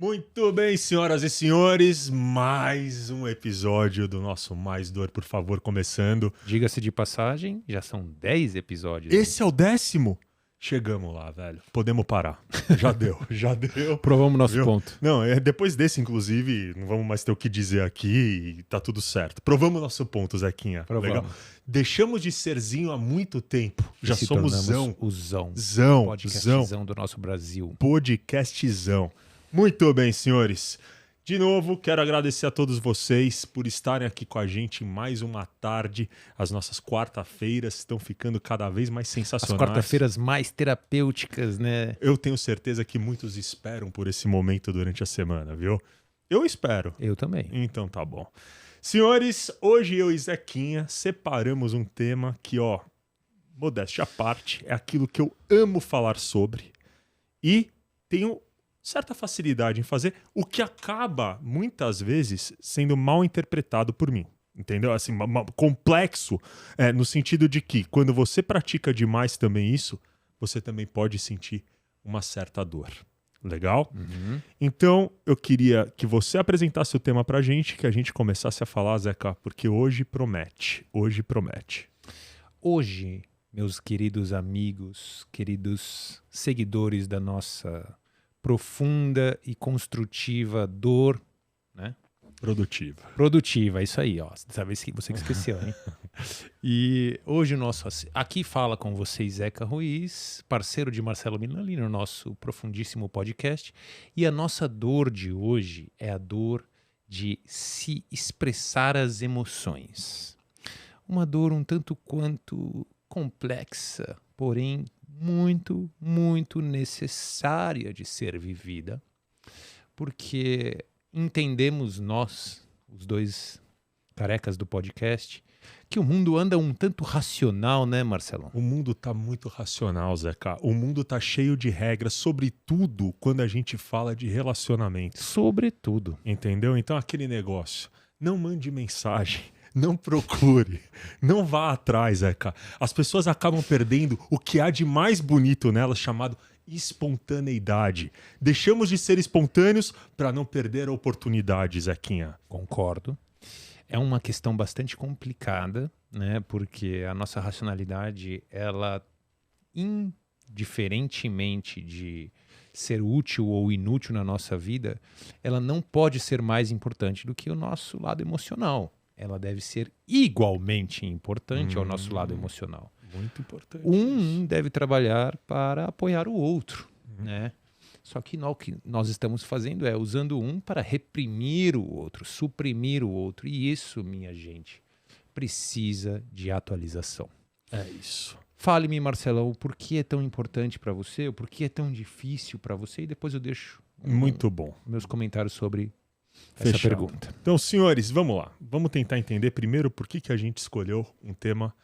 Muito bem, senhoras e senhores, mais um episódio do nosso Mais Dor, por favor, começando. Diga-se de passagem, já são 10 episódios. Esse é o 10º? Chegamos lá, velho. Podemos parar. Já deu, já deu. Provamos nosso Viu? ponto. Não, depois desse, inclusive, não vamos mais ter o que dizer aqui e tá tudo certo. Provamos nosso ponto, Zequinha. Provamos. Legal? Deixamos de serzinho há muito tempo. Já Se somos tornamos zão. o Zão. Zão. Podcastzão do nosso Brasil. Podcastzão. Muito bem, senhores. De novo, quero agradecer a todos vocês por estarem aqui com a gente em mais uma tarde. As nossas quarta-feiras estão ficando cada vez mais As sensacionais. quarta-feiras mais terapêuticas, né? Eu tenho certeza que muitos esperam por esse momento durante a semana, viu? Eu espero. Eu também. Então tá bom. Senhores, hoje eu e Zequinha separamos um tema que, ó, modéstia à parte, é aquilo que eu amo falar sobre e tenho certa facilidade em fazer, o que acaba, muitas vezes, sendo mal interpretado por mim. Entendeu? Assim, complexo, no sentido de que, quando você pratica demais também isso, você também pode sentir uma certa dor. Legal? Uhum. Então, eu queria que você apresentasse o tema pra gente, que a gente começasse a falar, Zeca, porque hoje promete. Hoje promete. Hoje, meus queridos amigos, queridos seguidores da nossa profunda e construtiva dor, né? Produtiva, isso aí, ó. Dessa vez que você que esqueceu, hein? E hoje o nosso... Aqui fala com vocês Zeca Ruiz, parceiro de Marcelo Minali no nosso profundíssimo podcast. E a nossa dor de hoje é a dor de se expressar as emoções. Uma dor um tanto quanto complexa, porém muito, muito necessária de ser vivida, porque entendemos nós, os dois carecas do podcast, que o mundo anda um tanto racional, né, Marcelão? O mundo tá muito racional, Zeca. O mundo tá cheio de regras, sobretudo quando a gente fala de relacionamento. Sobretudo. Entendeu? Então aquele negócio, não mande mensagem. Não procure, não vá atrás, Zeca. As pessoas acabam perdendo o que há de mais bonito nelas, chamado espontaneidade. Deixamos de ser espontâneos para não perder a oportunidade, Zequinha. Concordo. É uma questão bastante complicada, né? Porque a nossa racionalidade, ela, indiferentemente de ser útil ou inútil na nossa vida, ela não pode ser mais importante do que o nosso lado emocional. Ela deve ser igualmente importante ao nosso lado emocional. Muito importante. Um deve trabalhar para apoiar o outro, né? Só que o que nós estamos fazendo é usando um para reprimir o outro, suprimir o outro. E isso, minha gente, precisa de atualização. É isso. Fale-me, Marcelão, por que é tão importante para você, ou por que é tão difícil para você, e depois eu deixo Muito bom. meus comentários sobre essa Fechado. pergunta. Então, senhores, vamos lá. Vamos tentar entender primeiro por que a gente escolheu um tema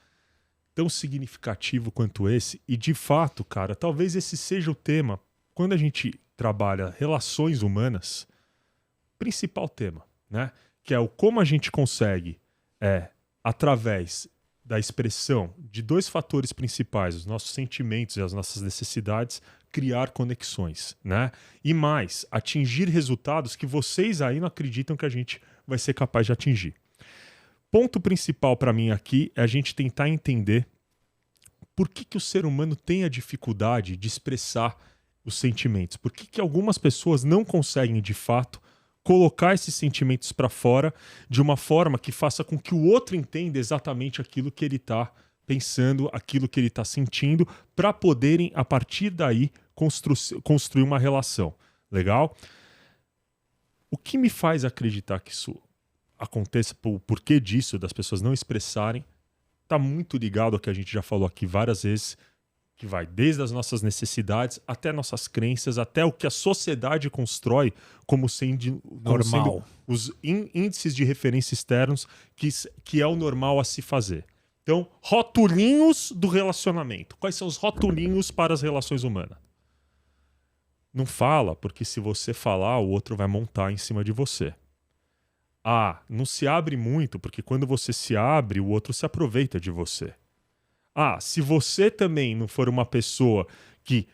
tão significativo quanto esse. E, de fato, cara, talvez esse seja o tema, quando a gente trabalha relações humanas, principal tema, né? Que é o como a gente consegue, através da expressão de dois fatores principais, os nossos sentimentos e as nossas necessidades, criar conexões, né? E mais, atingir resultados que vocês aí não acreditam que a gente vai ser capaz de atingir. Ponto principal para mim aqui é a gente tentar entender por que o ser humano tem a dificuldade de expressar os sentimentos. Por que algumas pessoas não conseguem, de fato, colocar esses sentimentos para fora de uma forma que faça com que o outro entenda exatamente aquilo que ele está pensando, aquilo que ele está sentindo, para poderem, a partir daí, construir uma relação. Legal? O que me faz acreditar que isso aconteça, o porquê disso, das pessoas não expressarem, está muito ligado ao que a gente já falou aqui várias vezes, que vai desde as nossas necessidades até nossas crenças, até o que a sociedade constrói como sendo os índices de referência externos que é o normal a se fazer. Então, rotulinhos do relacionamento. Quais são os rotulinhos para as relações humanas? Não fala, porque se você falar, o outro vai montar em cima de você. Ah, não se abre muito, porque quando você se abre, o outro se aproveita de você. Ah, se você também não for uma pessoa que...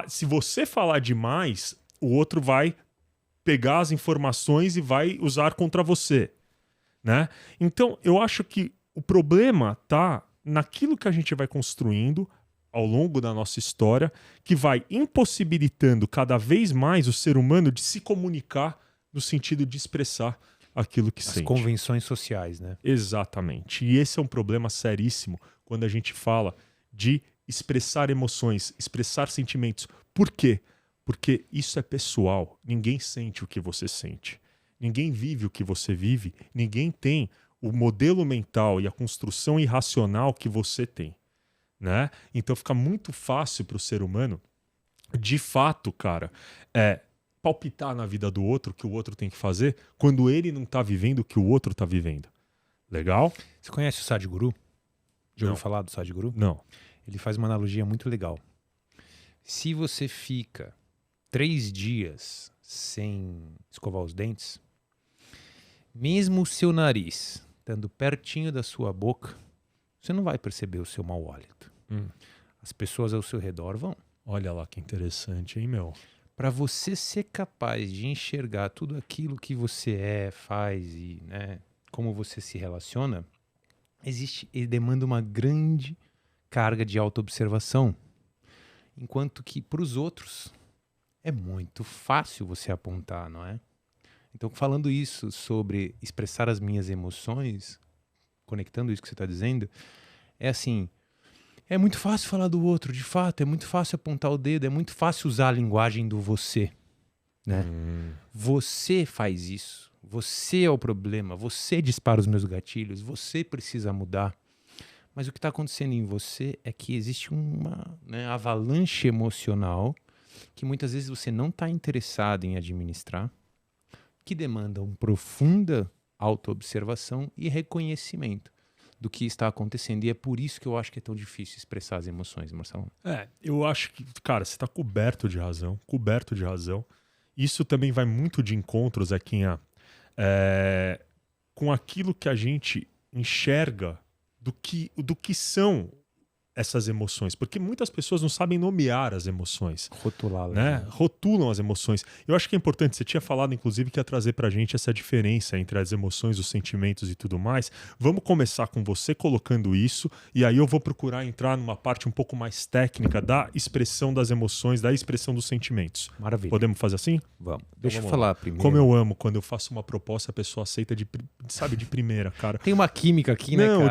Se você falar demais, o outro vai pegar as informações e vai usar contra você, né? Então, eu acho que o problema tá naquilo que a gente vai construindo ao longo da nossa história, que vai impossibilitando cada vez mais o ser humano de se comunicar no sentido de expressar aquilo que sente. As convenções sociais, né? Exatamente. E esse é um problema seríssimo quando a gente fala de expressar emoções, expressar sentimentos. Por quê? Porque isso é pessoal. Ninguém sente o que você sente. Ninguém vive o que você vive. Ninguém tem o modelo mental e a construção irracional que você tem, né? Então fica muito fácil para o ser humano, de fato, cara, palpitar na vida do outro o que o outro tem que fazer quando ele não tá vivendo o que o outro tá vivendo. Legal? Você conhece o Sadhguru? Já Não. ouviu falar do Sadhguru? Não. Ele faz uma analogia muito legal. Se você fica 3 dias sem escovar os dentes, mesmo o seu nariz estando pertinho da sua boca, você não vai perceber o seu mau hálito. As pessoas ao seu redor vão. Olha lá que interessante, hein, meu? Para você ser capaz de enxergar tudo aquilo que você faz e, né, como você se relaciona, ele demanda uma grande carga de autoobservação. Enquanto que para os outros é muito fácil você apontar, não é? Então, falando isso sobre expressar as minhas emoções, conectando isso que você está dizendo, é assim, é muito fácil falar do outro, de fato, é muito fácil apontar o dedo, é muito fácil usar a linguagem do você, né? Você faz isso, você é o problema, você dispara os meus gatilhos, você precisa mudar. Mas o que está acontecendo em você é que existe uma, né, avalanche emocional que muitas vezes você não está interessado em administrar, que demanda uma profunda autoobservação e reconhecimento do que está acontecendo. E é por isso que eu acho que é tão difícil expressar as emoções, Marcelo. Eu acho que, cara, você está coberto de razão, coberto de razão. Isso também vai muito de encontro, Zequinha, com aquilo que a gente enxerga do que são essas emoções, porque muitas pessoas não sabem nomear as emoções. Rotulá-las. Né? Rotulam as emoções. Eu acho que é importante, você tinha falado, inclusive, que ia trazer pra gente essa diferença entre as emoções, os sentimentos e tudo mais. Vamos começar com você colocando isso, e aí eu vou procurar entrar numa parte um pouco mais técnica da expressão das emoções, da expressão dos sentimentos. Maravilha. Podemos fazer assim? Vamos. Então, Deixa eu vamos falar lá. primeiro. Como eu amo quando eu faço uma proposta, a pessoa aceita de primeira, cara. Tem uma química aqui, né, cara?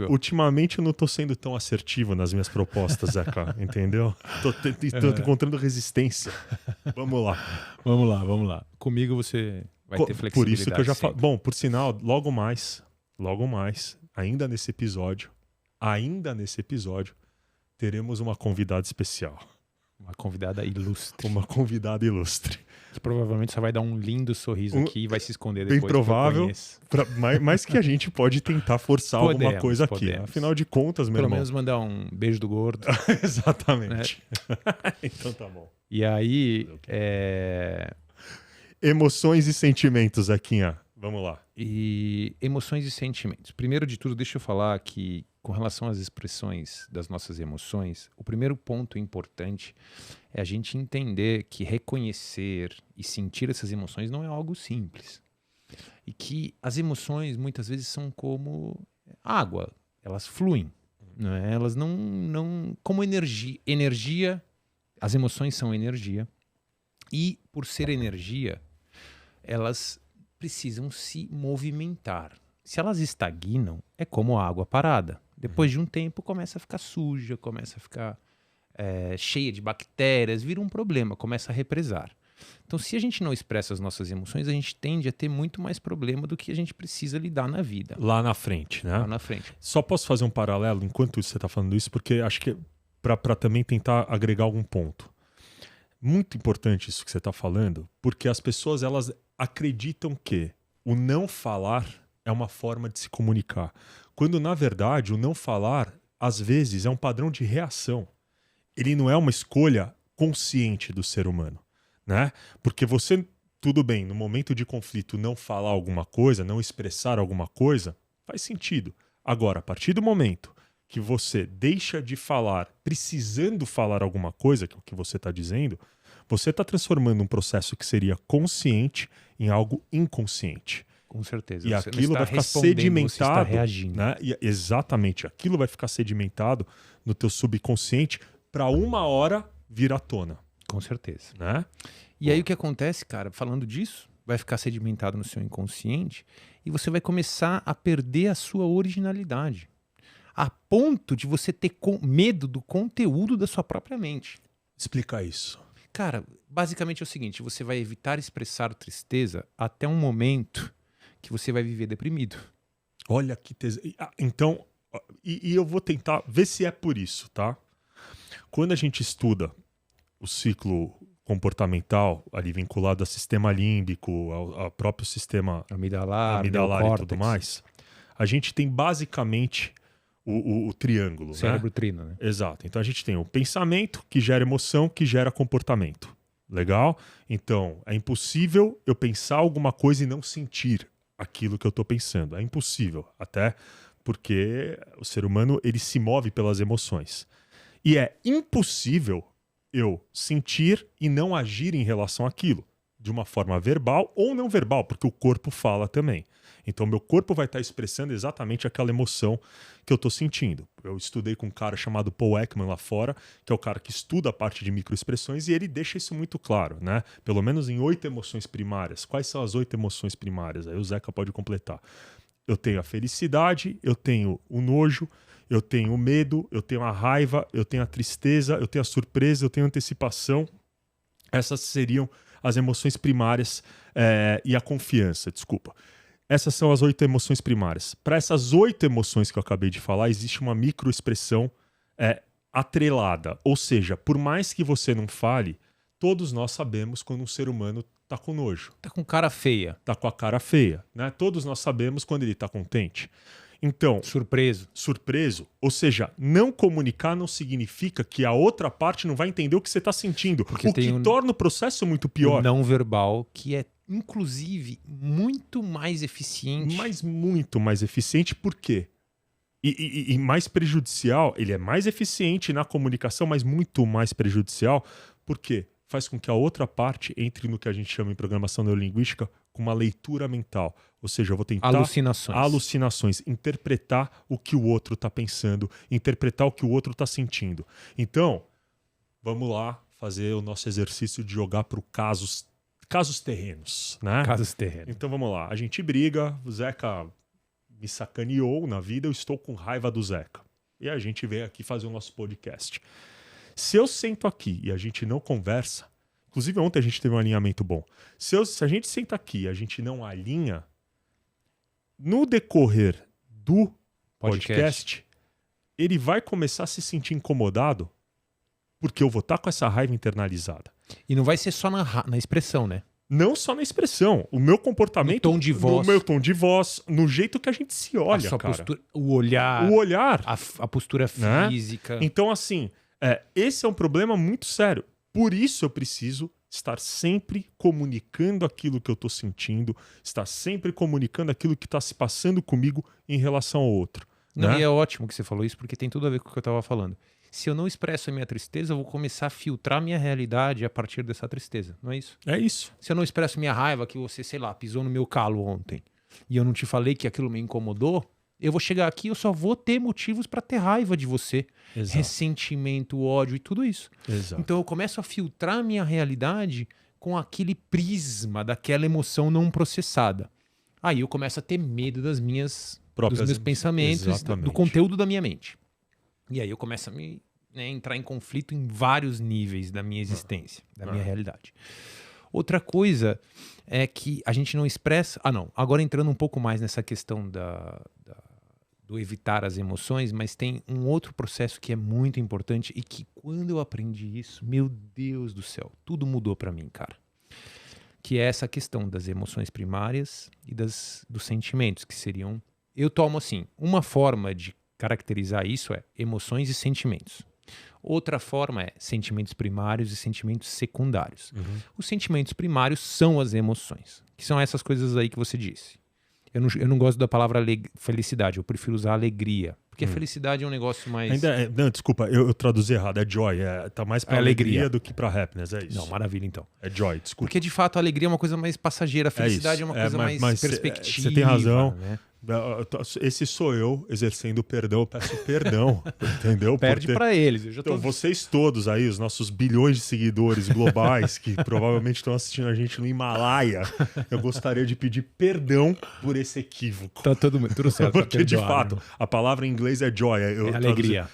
Ultimamente eu não tô sendo tão assertivo nas minhas propostas, Zeca, entendeu? Tô encontrando resistência. Vamos lá. Vamos lá. Comigo você vai ter flexibilidade. Por isso que eu já falo. sempre. Bom, por sinal, logo mais, ainda nesse episódio, teremos uma convidada especial. Uma convidada ilustre. Uma convidada ilustre. Que provavelmente só vai dar um lindo sorriso aqui e vai se esconder depois. Bem provável. Mas que a gente pode tentar forçar alguma coisa aqui. Podemos. Afinal de contas, meu Pelo irmão. menos mandar um beijo do gordo. Exatamente. Então tá bom. E aí, Emoções e sentimentos, Zequinha. Vamos lá. E emoções e sentimentos. Primeiro de tudo, deixa eu falar que, com relação às expressões das nossas emoções, o primeiro ponto importante é a gente entender que reconhecer e sentir essas emoções não é algo simples. E que as emoções, muitas vezes, são como água. Elas fluem. Não é? Elas não... Como energia, as emoções são energia. E, por ser energia, elas precisam se movimentar. Se elas estagnam, é como a água parada. Depois de um tempo, começa a ficar suja, começa a ficar cheia de bactérias, vira um problema, começa a represar. Então, se a gente não expressa as nossas emoções, a gente tende a ter muito mais problema do que a gente precisa lidar na vida. Lá na frente, né? Lá na frente. Só posso fazer um paralelo enquanto você está falando isso, porque acho que para também tentar agregar algum ponto. Muito importante isso que você está falando, porque as pessoas elas acreditam que o não falar é uma forma de se comunicar. Quando, na verdade, o não falar, às vezes, é um padrão de reação. Ele não é uma escolha consciente do ser humano, né? Porque você, tudo bem, no momento de conflito, não falar alguma coisa, não expressar alguma coisa, faz sentido. Agora, a partir do momento que você deixa de falar, precisando falar alguma coisa, que é o que você está dizendo, Você está transformando um processo que seria consciente em algo inconsciente. Com certeza. E você aquilo não está vai ficar respondendo, sedimentado. você está reagindo. Né? Exatamente. Aquilo vai ficar sedimentado no teu subconsciente para uma hora vir à tona. Com certeza. Né? E aí o que acontece, cara, falando disso, vai ficar sedimentado no seu inconsciente e você vai começar a perder a sua originalidade. A ponto de você ter medo do conteúdo da sua própria mente. Explica isso. Cara, basicamente é o seguinte, você vai evitar expressar tristeza até um momento que você vai viver deprimido. Olha que então, e eu vou tentar ver se é por isso, tá? Quando a gente estuda o ciclo comportamental ali vinculado ao sistema límbico, ao próprio sistema Amidalar e tudo mais, a gente tem basicamente o triângulo. Cérebro trino, né? Exato. Então a gente tem o pensamento que gera emoção, que gera comportamento. Legal? Então é impossível eu pensar alguma coisa e não sentir aquilo que eu estou pensando. É impossível, até porque o ser humano ele se move pelas emoções. E é impossível eu sentir e não agir em relação àquilo, de uma forma verbal ou não verbal, porque o corpo fala também. Então, meu corpo vai estar expressando exatamente aquela emoção que eu estou sentindo. Eu estudei com um cara chamado Paul Ekman lá fora, que é o cara que estuda a parte de microexpressões, e ele deixa isso muito claro, né? Pelo menos em 8 emoções primárias. Quais são as 8 emoções primárias? Aí o Zeca pode completar. Eu tenho a felicidade, eu tenho o nojo, eu tenho o medo, eu tenho a raiva, eu tenho a tristeza, eu tenho a surpresa, eu tenho a antecipação. Essas seriam as emoções primárias e a confiança, desculpa. Essas são as 8 emoções primárias. Para essas 8 emoções que eu acabei de falar, existe uma microexpressão atrelada. Ou seja, por mais que você não fale, todos nós sabemos quando um ser humano está com nojo. Tá com cara feia. Está com a cara feia. Né? Todos nós sabemos quando ele está contente. Então, surpreso, ou seja, não comunicar não significa que a outra parte não vai entender o que você está sentindo, porque o que torna o processo muito pior. O não verbal, que é, inclusive, muito mais eficiente. Mas muito mais eficiente, por quê? E mais prejudicial, ele é mais eficiente na comunicação, mas muito mais prejudicial, porque faz com que a outra parte entre no que a gente chama em programação neurolinguística com uma leitura mental. Ou seja, eu vou tentar... Alucinações. Interpretar o que o outro está pensando, interpretar o que o outro está sentindo. Então, vamos lá fazer o nosso exercício de jogar para casos terrenos, né? Casos terrenos. Então vamos lá. A gente briga, o Zeca me sacaneou na vida, eu estou com raiva do Zeca. E a gente vem aqui fazer o nosso podcast. Se eu sento aqui e a gente não conversa, inclusive ontem a gente teve um alinhamento bom. Se a gente senta aqui e a gente não alinha, no decorrer do podcast, ele vai começar a se sentir incomodado porque eu vou estar com essa raiva internalizada. E não vai ser só na expressão, né? Não só na expressão, o meu comportamento, no tom de voz, no meu tom de voz, no jeito que a gente se olha, a sua cara. Postura, o olhar, a postura física. Né? Então, assim, esse é um problema muito sério. Por isso eu preciso estar sempre comunicando aquilo que eu estou sentindo, estar sempre comunicando aquilo que está se passando comigo em relação ao outro. Não, né? E é ótimo que você falou isso, porque tem tudo a ver com o que eu estava falando. Se eu não expresso a minha tristeza, eu vou começar a filtrar a minha realidade a partir dessa tristeza, não é isso? É isso. Se eu não expresso minha raiva, que você, sei lá, pisou no meu calo ontem, e eu não te falei que aquilo me incomodou, eu vou chegar aqui e eu só vou ter motivos para ter raiva de você. Exato. Ressentimento, ódio e tudo isso. Exato. Então eu começo a filtrar a minha realidade com aquele prisma daquela emoção não processada. Aí eu começo a ter medo dos meus pensamentos, do conteúdo da minha mente. E aí eu começo a entrar em conflito em vários níveis da minha existência, da minha realidade. Outra coisa é que a gente não expressa... Agora entrando um pouco mais nessa questão do evitar as emoções, mas tem um outro processo que é muito importante e que quando eu aprendi isso, meu Deus do céu, tudo mudou pra mim, cara. Que é essa questão das emoções primárias e dos sentimentos, que seriam... Eu tomo assim, uma forma de caracterizar isso é emoções e sentimentos. Outra forma é sentimentos primários e sentimentos secundários. Uhum. Os sentimentos primários são as emoções, que são essas coisas aí que você disse. Eu não gosto da palavra felicidade, eu prefiro usar alegria, Porque a felicidade é um negócio mais... Não, desculpa, eu traduzi errado. É joy. Tá mais pra alegria do que pra happiness, é isso. Não, maravilha, então. É joy, desculpa. Porque, de fato, a alegria é uma coisa mais passageira. A felicidade é uma coisa mais perspectiva. Você tem razão. Né? Esse sou eu exercendo o perdão. Eu peço perdão, entendeu? Perde pra eles. Eu já tô... Então, vocês todos aí, os nossos bilhões de seguidores globais que provavelmente estão assistindo a gente no Himalaia, eu gostaria de pedir perdão por esse equívoco. Tá tudo certo. Porque, de fato, a palavra em inglês é joy. É alegria.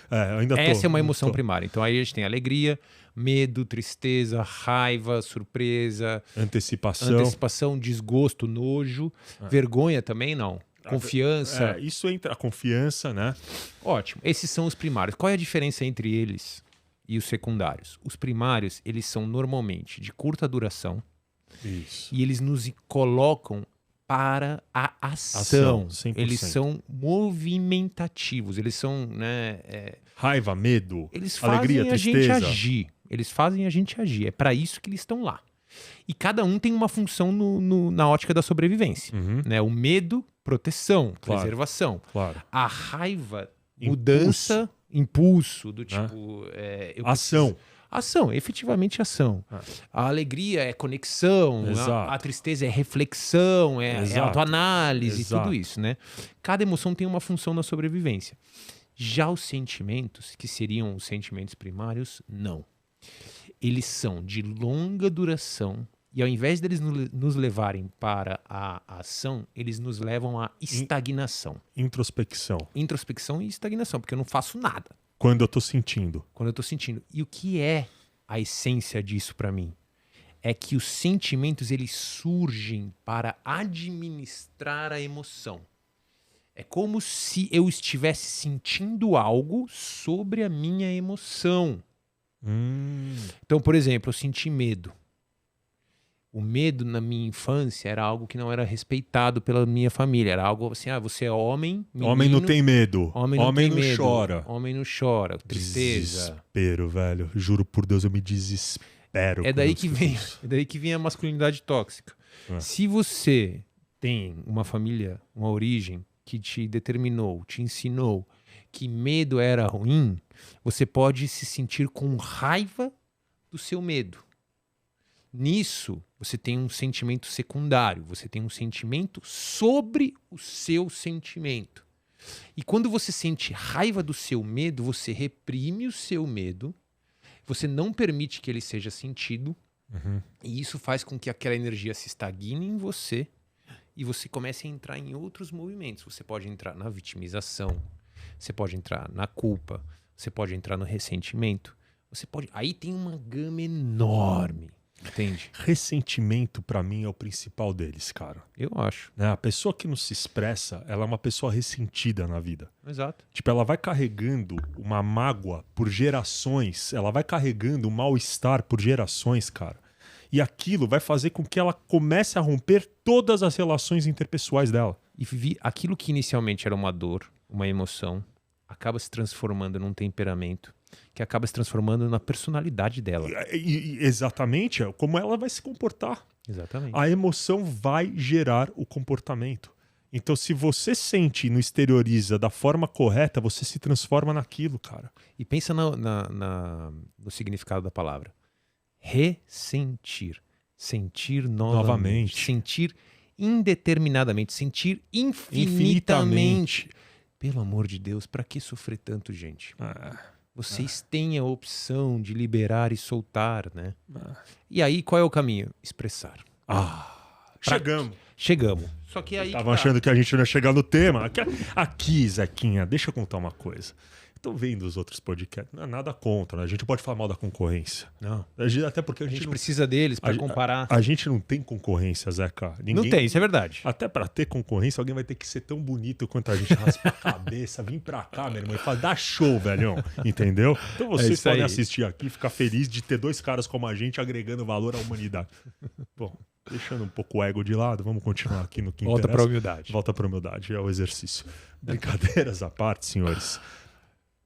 Essa é uma emoção primária. Então, aí a gente tem alegria, medo, tristeza, raiva, surpresa, antecipação, desgosto, nojo, vergonha também não. Confiança. Isso entra a confiança, né? Ótimo. Esses são os primários. Qual é a diferença entre eles e os secundários? Os primários, eles são normalmente de curta duração. Isso. E eles nos colocam para a ação. 100%. Eles são movimentativos. Eles são, né? Raiva, medo, eles alegria, fazem tristeza. A gente agir. Eles fazem a gente agir. É para isso que eles estão lá. E cada um tem uma função na ótica da sobrevivência. Né? O medo, proteção, preservação. Claro. A raiva, mudança, impulso do tipo... Ação. Ação, efetivamente ação. A alegria é conexão, a tristeza é reflexão, é autoanálise, tudo isso, né? Cada emoção tem uma função na sobrevivência. Já os sentimentos, que seriam os sentimentos primários, não. Eles são de longa duração e ao invés deles nos levarem para a ação, eles nos levam à estagnação. Introspecção. Introspecção e estagnação, porque eu não faço nada. Quando eu tô sentindo. Quando eu tô sentindo. E o que é a essência disso para mim? É que os sentimentos, eles surgem para administrar a emoção. É como se eu estivesse sentindo algo sobre a minha emoção. Então, por exemplo, eu senti medo. O medo na minha infância era algo que não era respeitado pela minha família. Era algo assim, você é homem, menino, homem não tem medo. Homem não chora. Homem não chora. Tristeza. Desespero, velho. Juro por Deus, eu me desespero. É daí que vem a masculinidade tóxica. Se você tem uma família, uma origem que te determinou, te ensinou que medo era ruim, você pode se sentir com raiva do seu medo. Nisso, você tem um sentimento secundário, você tem um sentimento sobre o seu sentimento. E quando você sente raiva do seu medo, você reprime o seu medo, você não permite que ele seja sentido, e isso faz com que aquela energia se estagne em você e você comece a entrar em outros movimentos. Você pode entrar na vitimização, você pode entrar na culpa, você pode entrar no ressentimento, você pode... Aí tem uma gama enorme. Entende? Ressentimento, pra mim, é o principal deles, cara. Eu acho. A pessoa que não se expressa, ela é uma pessoa ressentida na vida. Exato. Tipo, ela vai carregando uma mágoa por gerações, ela vai carregando um mal-estar por gerações, cara. E aquilo vai fazer com que ela comece a romper todas as relações interpessoais dela. E aquilo que inicialmente era uma dor, uma emoção, acaba se transformando num temperamento, que acaba se transformando na personalidade dela. Exatamente, como ela vai se comportar. Exatamente. A emoção vai gerar o comportamento. Então, se você sente e não exterioriza da forma correta, você se transforma naquilo, cara. E pensa no significado da palavra. Ressentir. Sentir novamente. Sentir indeterminadamente. Sentir infinitamente. Pelo amor de Deus, pra que sofrer tanto, gente? Vocês têm a opção de liberar e soltar, né? E aí, qual é o caminho? Expressar. Chegamos. Só que aí... Estavam achando que a gente não ia chegar no tema. Aqui, Zequinha, deixa eu contar uma coisa. Tô vendo os outros podcasts. Não é nada contra, né? A gente pode falar mal da concorrência. Não. Até porque a gente precisa deles para comparar. A gente não tem concorrência, Zeca. Não tem, isso é verdade. Até para ter concorrência, alguém vai ter que ser tão bonito quanto a gente, raspar a cabeça, vir pra cá, meu irmão, e falar, dá show, velhão. Entendeu? Então vocês podem assistir aqui, ficar feliz de ter dois caras como a gente agregando valor à humanidade. Bom, deixando um pouco o ego de lado, vamos continuar aqui no que interessa. Volta pra humildade, é o exercício. Brincadeiras à parte, senhores.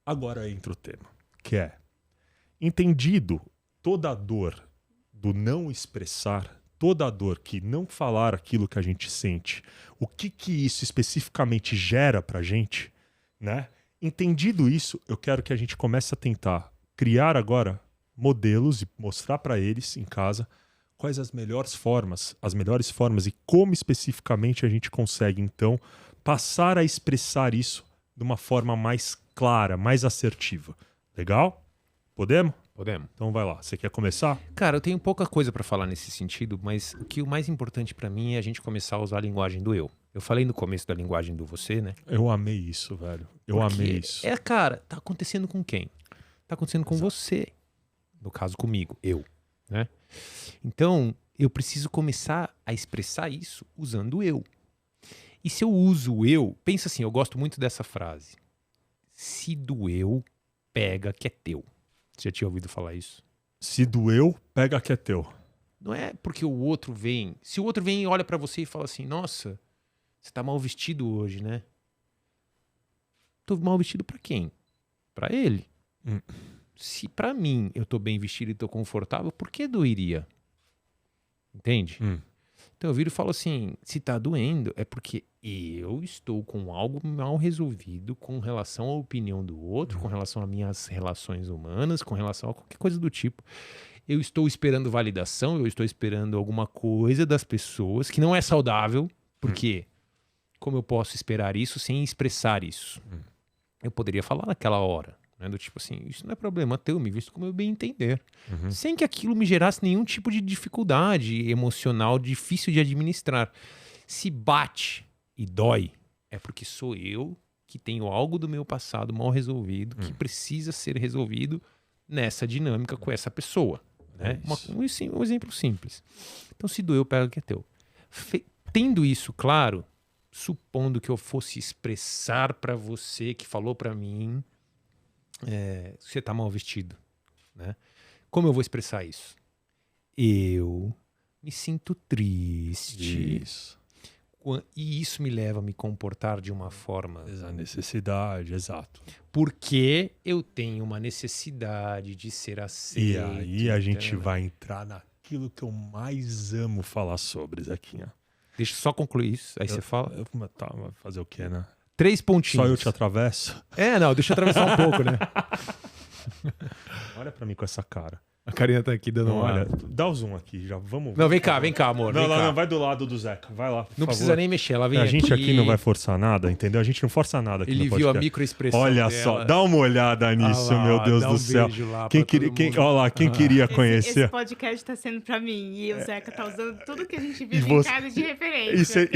Agora entra o tema, que é entendido toda a dor do não expressar, toda a dor que não falar aquilo que a gente sente, o que isso especificamente gera pra gente, né? Entendido isso, eu quero que a gente comece a tentar criar agora modelos e mostrar para eles em casa quais as melhores formas e como especificamente a gente consegue, então, passar a expressar isso de uma forma mais clara, mais assertiva. Legal? Podemos? Podemos. Então vai lá. Você quer começar? Cara, eu tenho pouca coisa pra falar nesse sentido, mas o mais importante pra mim é a gente começar a usar a linguagem do eu. Eu falei no começo da linguagem do você, né? Eu amei isso, velho. Eu amei isso. Cara, tá acontecendo com quem? Tá acontecendo com você. No caso, comigo, eu, né? Então, eu preciso começar a expressar isso usando o eu. E se eu uso o eu, pensa assim, eu gosto muito dessa frase. Se doeu, pega que é teu. Você já tinha ouvido falar isso? Se doeu, pega que é teu. Não é porque o outro vem. Se o outro vem e olha pra você e fala assim, nossa, você tá mal vestido hoje, né? Tô mal vestido pra quem? Pra ele. Se pra mim eu tô bem vestido e tô confortável, por que doeria? Entende? Então eu viro e falo assim, se tá doendo é porque eu estou com algo mal resolvido com relação à opinião do outro, com relação às minhas relações humanas, com relação a qualquer coisa do tipo. Eu estou esperando validação, eu estou esperando alguma coisa das pessoas que não é saudável, porque como eu posso esperar isso sem expressar isso? Eu poderia falar naquela hora, né? Do tipo assim, isso não é problema teu, me visto como eu bem entender. Sem que aquilo me gerasse nenhum tipo de dificuldade emocional difícil de administrar. Se bate e dói, é porque sou eu que tenho algo do meu passado mal resolvido, que precisa ser resolvido nessa dinâmica com essa pessoa. Né? Um exemplo simples. Então, se doeu, pega que é teu. Tendo isso claro, supondo que eu fosse expressar para você que falou para mim, você tá mal vestido, né? Como eu vou expressar isso? Eu me sinto triste. Isso. E isso me leva a me comportar de uma forma... Essa necessidade, exato. Porque eu tenho uma necessidade de ser aceito. E aí a gente vai entrar naquilo que eu mais amo falar sobre, Zequinha. Deixa eu só concluir isso, aí você fala. Tá, vai fazer o quê, né? 3 pontinhos. Só eu te atravesso? Não, deixa eu atravessar um pouco, né? Olha pra mim com essa cara. A Karina tá aqui dando Olha, dá o zoom aqui, já vamos... Não, vem cá, amor. Não, vai do lado do Zeca, vai lá, Não precisa nem mexer, ela vem aqui. A gente aqui não vai forçar nada, entendeu? A gente não força nada aqui no podcast. Ele viu a microexpressão Olha dela. só, dá uma olhada nisso, meu Deus do céu. Quem queria conhecer... Esse podcast tá sendo pra mim, e o Zeca tá usando tudo que a gente viu em casa de referência.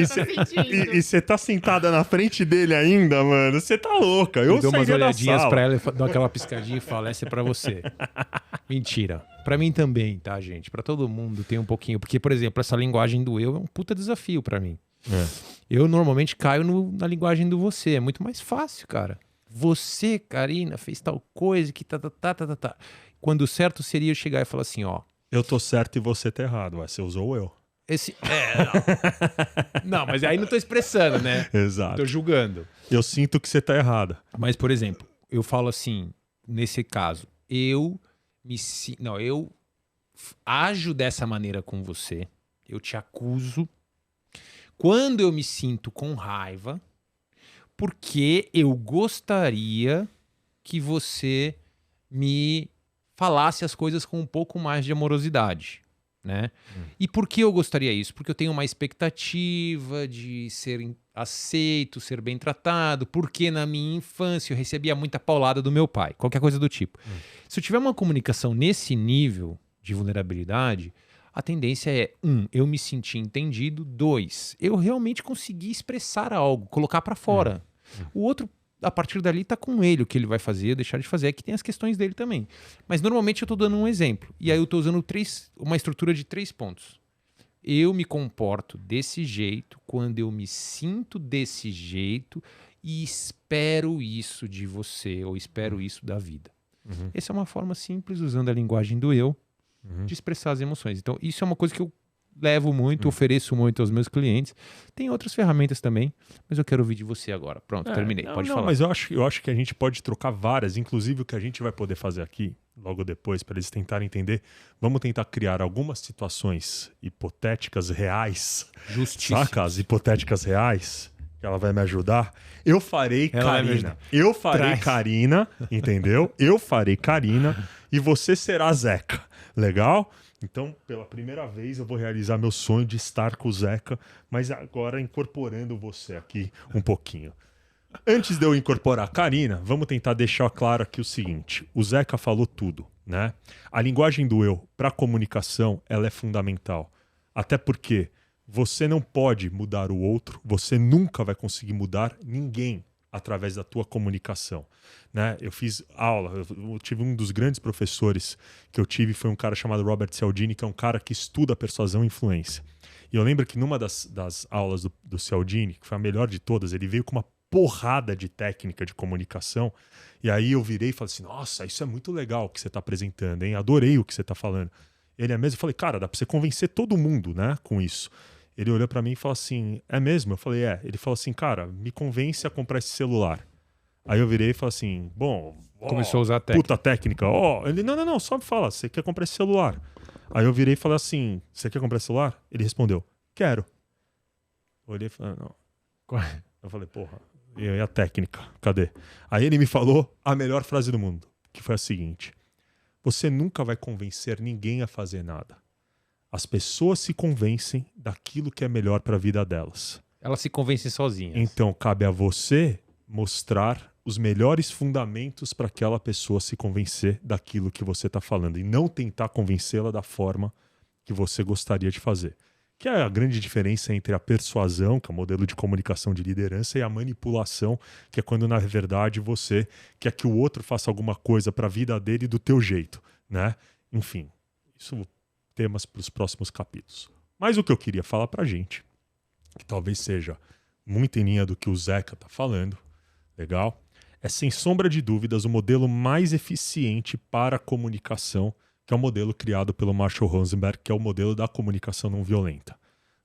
E você tá sentada na frente dele ainda, mano? Você tá louca. Eu dou umas sairia da olhadinhas sala. pra ela, dou aquela piscadinha e falo, essa é pra você. Mentira. Pra mim também, tá, gente? Pra todo mundo tem um pouquinho. Porque, por exemplo, essa linguagem do eu é um puta desafio pra mim. Eu normalmente caio na linguagem do você. É muito mais fácil, cara. Você, Karina, fez tal coisa que tá. Quando o certo seria eu chegar e falar assim, ó. Eu tô certo e você tá errado. Você usou o eu. Não, mas aí não tô expressando, né? Exato. Tô julgando. Eu sinto que você tá errada. Mas, por exemplo, eu falo assim, nesse caso, eu ajo dessa maneira com você, eu te acuso quando eu me sinto com raiva, porque eu gostaria que você me falasse as coisas com um pouco mais de amorosidade, né? E por que eu gostaria isso? Porque eu tenho uma expectativa de ser aceito, ser bem tratado, porque na minha infância eu recebia muita paulada do meu pai, qualquer coisa do tipo. Se eu tiver uma comunicação nesse nível de vulnerabilidade, a tendência é, 1, eu me sentir entendido, 2, eu realmente consegui expressar algo, colocar pra fora. O outro, a partir dali, tá com ele, o que ele vai fazer, deixar de fazer, é que tem as questões dele também. Mas normalmente eu tô dando um exemplo, e aí eu tô usando uma estrutura de 3 pontos. Eu me comporto desse jeito quando eu me sinto desse jeito e espero isso de você ou espero isso da vida. Essa é uma forma simples, usando a linguagem do eu, de expressar as emoções. Então, isso é uma coisa que eu levo muito, ofereço muito aos meus clientes. Tem outras ferramentas também, mas eu quero ouvir de você agora. Pronto, terminei. Pode falar. Mas eu acho que a gente pode trocar várias, inclusive o que a gente vai poder fazer aqui, logo depois, para eles tentarem entender. Vamos tentar criar algumas situações hipotéticas reais. Justíssimas. Saca? As hipotéticas reais. que ela vai me ajudar. Eu farei Ela vai me Karina. ajudar. Eu farei Traz. Karina, entendeu? Eu farei Karina e você será Zeca. Legal? Então, pela primeira vez, eu vou realizar meu sonho de estar com o Zeca, mas agora incorporando você aqui um pouquinho. Antes de eu incorporar a Karina, vamos tentar deixar claro aqui o seguinte. O Zeca falou tudo, né? A linguagem do eu para comunicação, ela é fundamental. Até porque você não pode mudar o outro, você nunca vai conseguir mudar ninguém através da tua comunicação, né? Eu fiz aula, eu tive um dos grandes professores que eu tive, foi um cara chamado Robert Cialdini, que é um cara que estuda persuasão e influência. E eu lembro que numa das aulas do Cialdini, que foi a melhor de todas, ele veio com uma porrada de técnica de comunicação, e aí eu virei e falei assim, nossa, isso é muito legal o que você está apresentando, hein? Adorei o que você está falando. Ele é mesmo? Eu falei, cara, dá para você convencer todo mundo, né, com isso. Ele olhou pra mim e falou assim, é mesmo? Eu falei, é. Ele falou assim, cara, me convence a comprar esse celular. Aí eu virei e falei assim, bom... Começou a usar a técnica. Puta técnica. Ele, não, só me fala, você quer comprar esse celular? Aí eu virei e falei assim, você quer comprar esse celular? Ele respondeu, quero. Eu olhei e falei, não. Eu falei, porra, e a técnica? Cadê? Aí ele me falou a melhor frase do mundo, que foi a seguinte, você nunca vai convencer ninguém a fazer nada. As pessoas se convencem daquilo que é melhor para a vida delas. Elas se convencem sozinhas. Então, cabe a você mostrar os melhores fundamentos para aquela pessoa se convencer daquilo que você está falando e não tentar convencê-la da forma que você gostaria de fazer. Que é a grande diferença entre a persuasão, que é o modelo de comunicação de liderança, e a manipulação, que é quando, na verdade, você quer que o outro faça alguma coisa para a vida dele do teu jeito, né? Enfim, isso... temas para os próximos capítulos. Mas o que eu queria falar para a gente, que talvez seja muito em linha do que o Zeca está falando, legal? É sem sombra de dúvidas o modelo mais eficiente para a comunicação, que é o modelo criado pelo Marshall Rosenberg, que é o modelo da comunicação não violenta.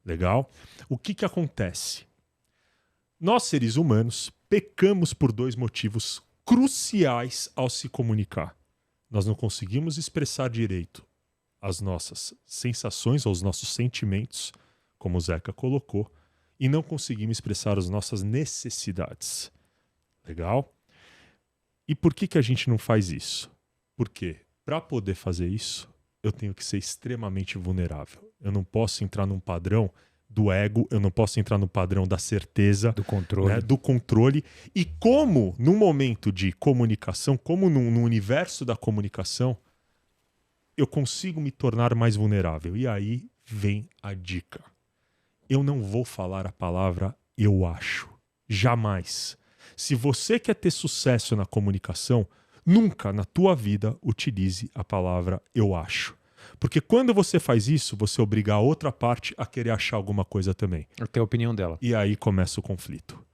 Legal? O que acontece? Nós, seres humanos, pecamos por dois motivos cruciais ao se comunicar. Nós não conseguimos expressar direito as nossas sensações ou os nossos sentimentos, como o Zeca colocou, e não conseguimos expressar as nossas necessidades. Legal? E por que a gente não faz isso? Porque para poder fazer isso, eu tenho que ser extremamente vulnerável. Eu não posso entrar num padrão do ego, eu não posso entrar no padrão da certeza, do controle. Né, do controle. E como, num momento de comunicação, como no universo da comunicação, eu consigo me tornar mais vulnerável. E aí vem a dica. Eu não vou falar a palavra eu acho. Jamais. Se você quer ter sucesso na comunicação, nunca na tua vida utilize a palavra eu acho. Porque quando você faz isso, você obriga a outra parte a querer achar alguma coisa também. Até a opinião dela. E aí começa o conflito.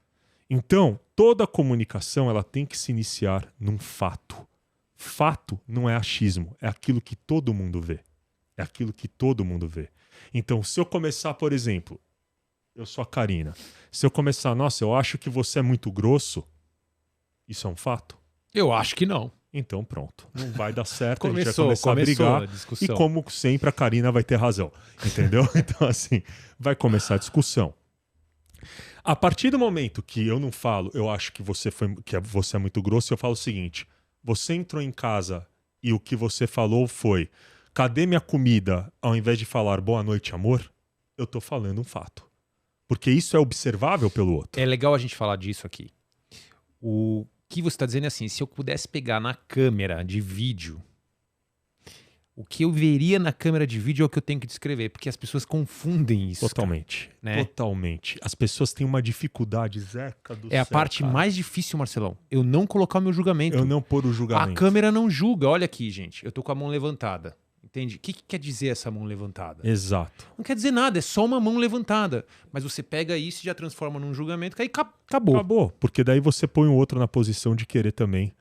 Então, toda comunicação ela tem que se iniciar num fato. Fato não é achismo, é aquilo que todo mundo vê. É aquilo que todo mundo vê. Então, se eu começar, por exemplo, eu sou a Karina. Se eu começar, nossa, eu acho que você é muito grosso, isso é um fato? Eu acho que não. Então pronto, não vai dar certo, Começou, a gente vai começar a brigar. a discussão. E como sempre, a Karina vai ter razão, entendeu? Então assim, vai começar a discussão. A partir do momento que eu não falo, eu acho que você é muito grosso, eu falo o seguinte, você entrou em casa e o que você falou foi, cadê minha comida? Ao invés de falar boa noite, amor, eu tô falando um fato. Porque isso é observável pelo outro. É legal a gente falar disso aqui. O que você está dizendo é assim, se eu pudesse pegar na câmera de vídeo, o que eu veria na câmera de vídeo é o que eu tenho que descrever, porque as pessoas confundem isso. Totalmente, cara, né? Totalmente. As pessoas têm uma dificuldade, Zeca do É a céu, parte cara. mais difícil, Marcelão. Eu não colocar o meu julgamento. Eu não pôr o julgamento. A câmera não julga. Olha aqui, gente. Eu tô com a mão levantada. Entende? O que quer dizer essa mão levantada? Exato. Não quer dizer nada, é só uma mão levantada. Mas você pega isso e já transforma num julgamento, que aí acabou. Acabou, porque daí você põe o outro na posição de querer também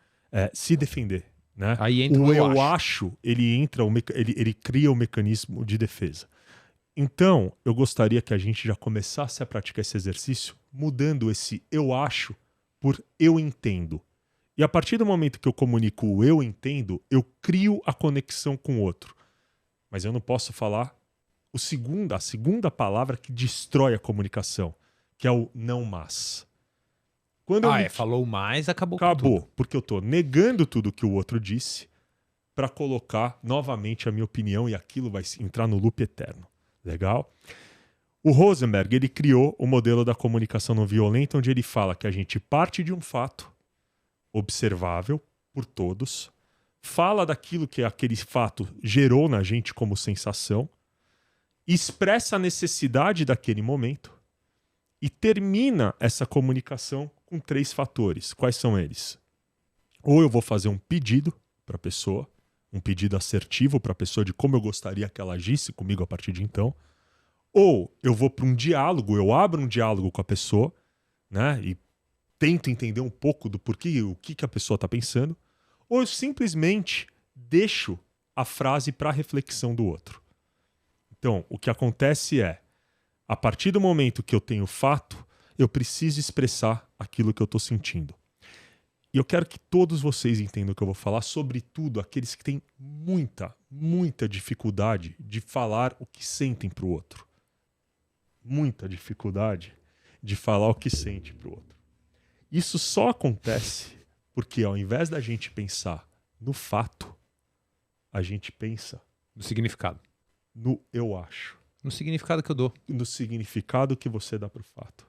se defender. Né? Aí entra o o eu acho, ele cria o mecanismo de defesa. Então, eu gostaria que a gente já começasse a praticar esse exercício, mudando esse eu acho por eu entendo. E a partir do momento que eu comunico o eu entendo, eu crio a conexão com o outro. Mas eu não posso falar a segunda palavra que destrói a comunicação, que é o não mas. Quando falou mais, acabou com Acabou, tudo. porque eu tô negando tudo que o outro disse para colocar novamente a minha opinião e aquilo vai entrar no loop eterno. Legal? O Rosenberg, ele criou o modelo da comunicação não violenta, onde ele fala que a gente parte de um fato observável por todos, fala daquilo que aquele fato gerou na gente como sensação, expressa a necessidade daquele momento e termina essa comunicação com 3 fatores. Quais são eles? Ou eu vou fazer um pedido para a pessoa, um pedido assertivo para a pessoa de como eu gostaria que ela agisse comigo a partir de então. Ou eu vou para um diálogo, eu abro um diálogo com a pessoa, né? E tento entender um pouco do porquê, o que a pessoa está pensando. Ou eu simplesmente deixo a frase para a reflexão do outro. Então, o que acontece é, a partir do momento que eu tenho fato, eu preciso expressar aquilo que eu estou sentindo. E eu quero que todos vocês entendam o que eu vou falar, sobretudo aqueles que têm muita dificuldade de falar o que sentem para o outro. Muita dificuldade de falar o que sente para o outro. Isso só acontece porque ao invés da gente pensar no fato, a gente pensa No significado. no eu acho. No significado que eu dou. No significado que você dá pro fato.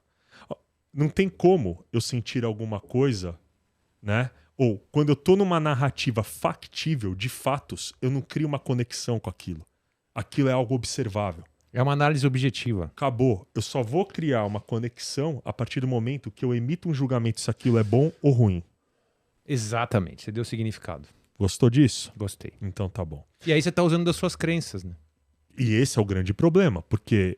Não tem como eu sentir alguma coisa, né? Ou quando eu tô numa narrativa factível de fatos, eu não crio uma conexão com aquilo. Aquilo é algo observável. É uma análise objetiva. Acabou. Eu só vou criar uma conexão a partir do momento que eu emito um julgamento se aquilo é bom ou ruim. Exatamente. Você deu significado. Gostou disso? Gostei. Então tá bom. E aí você tá usando das suas crenças, né? E esse é o grande problema, porque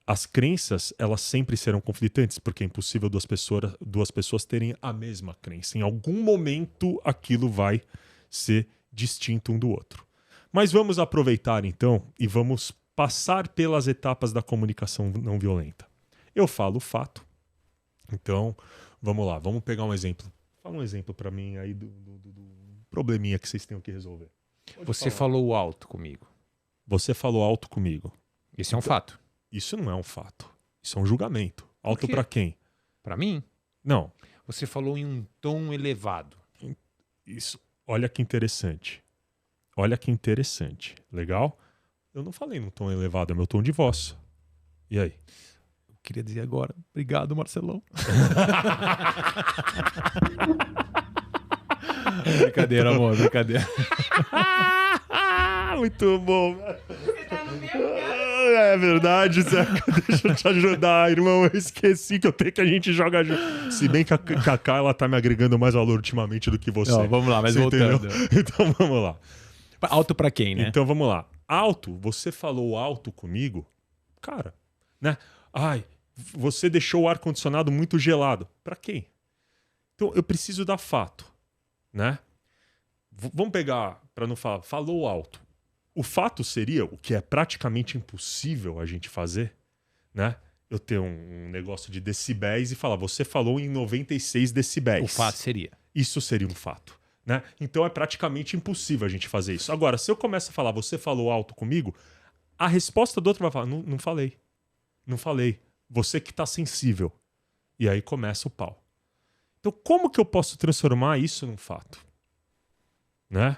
as crenças, elas sempre serão conflitantes, porque é impossível duas pessoas terem a mesma crença. Em algum momento, aquilo vai ser distinto um do outro. Mas vamos aproveitar, então, e vamos passar pelas etapas da comunicação não violenta. Eu falo o fato. Então, vamos lá, vamos pegar um exemplo. Fala um exemplo para mim aí do probleminha que vocês tenham que resolver. Você falou alto comigo. Você falou alto comigo. Esse é um fato. Isso não é um fato. Isso é um julgamento. Alto quê? pra quem? Pra mim, Não. você falou em um tom elevado. Isso. Olha que interessante. Olha que interessante. Legal? Eu não falei num tom elevado, é meu tom de voz. E aí? Eu queria dizer agora, obrigado, Marcelão. Brincadeira, amor, brincadeira. Muito bom. Você tá no meu É verdade, Zeca. Deixa eu te ajudar, irmão. Eu esqueci que eu tenho que a gente joga junto. Se bem que a Cacá, ela tá me agregando mais valor ultimamente do que você. Não, vamos lá, mas Você voltando. entendeu? Então vamos lá. Alto pra quem, né? Então vamos lá. Alto, você falou alto comigo, cara, né? Ai, você deixou o ar-condicionado muito gelado. Pra quem? Então eu preciso dar fato, né? Vamos pegar, pra não falar, falou alto. O fato seria, o que é praticamente impossível a gente fazer, né? Eu ter um negócio de decibéis e falar, você falou em 96 decibéis. O fato seria. Isso seria um fato, né? Então é praticamente impossível a gente fazer isso. Agora, se eu começo a falar, você falou alto comigo, a resposta do outro vai falar, não falei. Não falei. Você que tá sensível. E aí começa o pau. Então, como que eu posso transformar isso num fato? Né?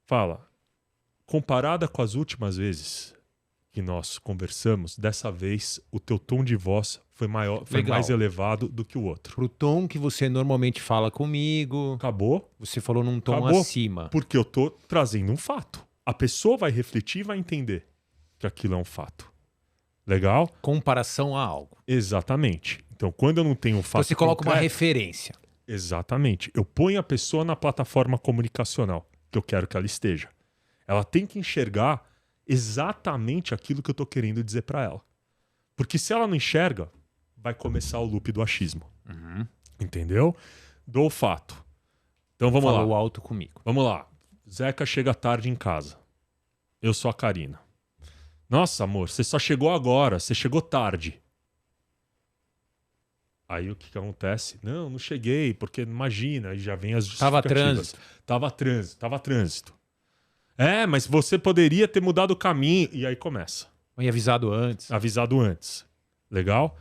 Fala, comparada com as últimas vezes que nós conversamos, dessa vez o teu tom de voz foi maior, foi Legal. mais elevado do que o outro. Pro tom que você normalmente fala comigo, Acabou? você falou num tom Acabou. acima. Porque eu tô trazendo um fato. A pessoa vai refletir e vai entender que aquilo é um fato. Legal? Comparação a algo. Exatamente. Então, quando eu não tenho um fato Então você coloca uma concreto, referência. exatamente. Eu ponho a pessoa na plataforma comunicacional que eu quero que ela esteja. Ela tem que enxergar exatamente aquilo que eu tô querendo dizer para ela. Porque se ela não enxerga, vai começar o loop do achismo. Uhum. Entendeu? Dou o fato. Então vamos lá. Falou alto comigo. Vamos lá. Zeca chega tarde em casa. Eu sou a Karina. Nossa, amor, você só chegou agora. Você chegou tarde. Aí o que acontece? Não cheguei, porque imagina, aí já vem as justificativas. Tava trânsito. É, mas você poderia ter mudado o caminho. E aí começa. E avisado antes. Avisado antes. Legal?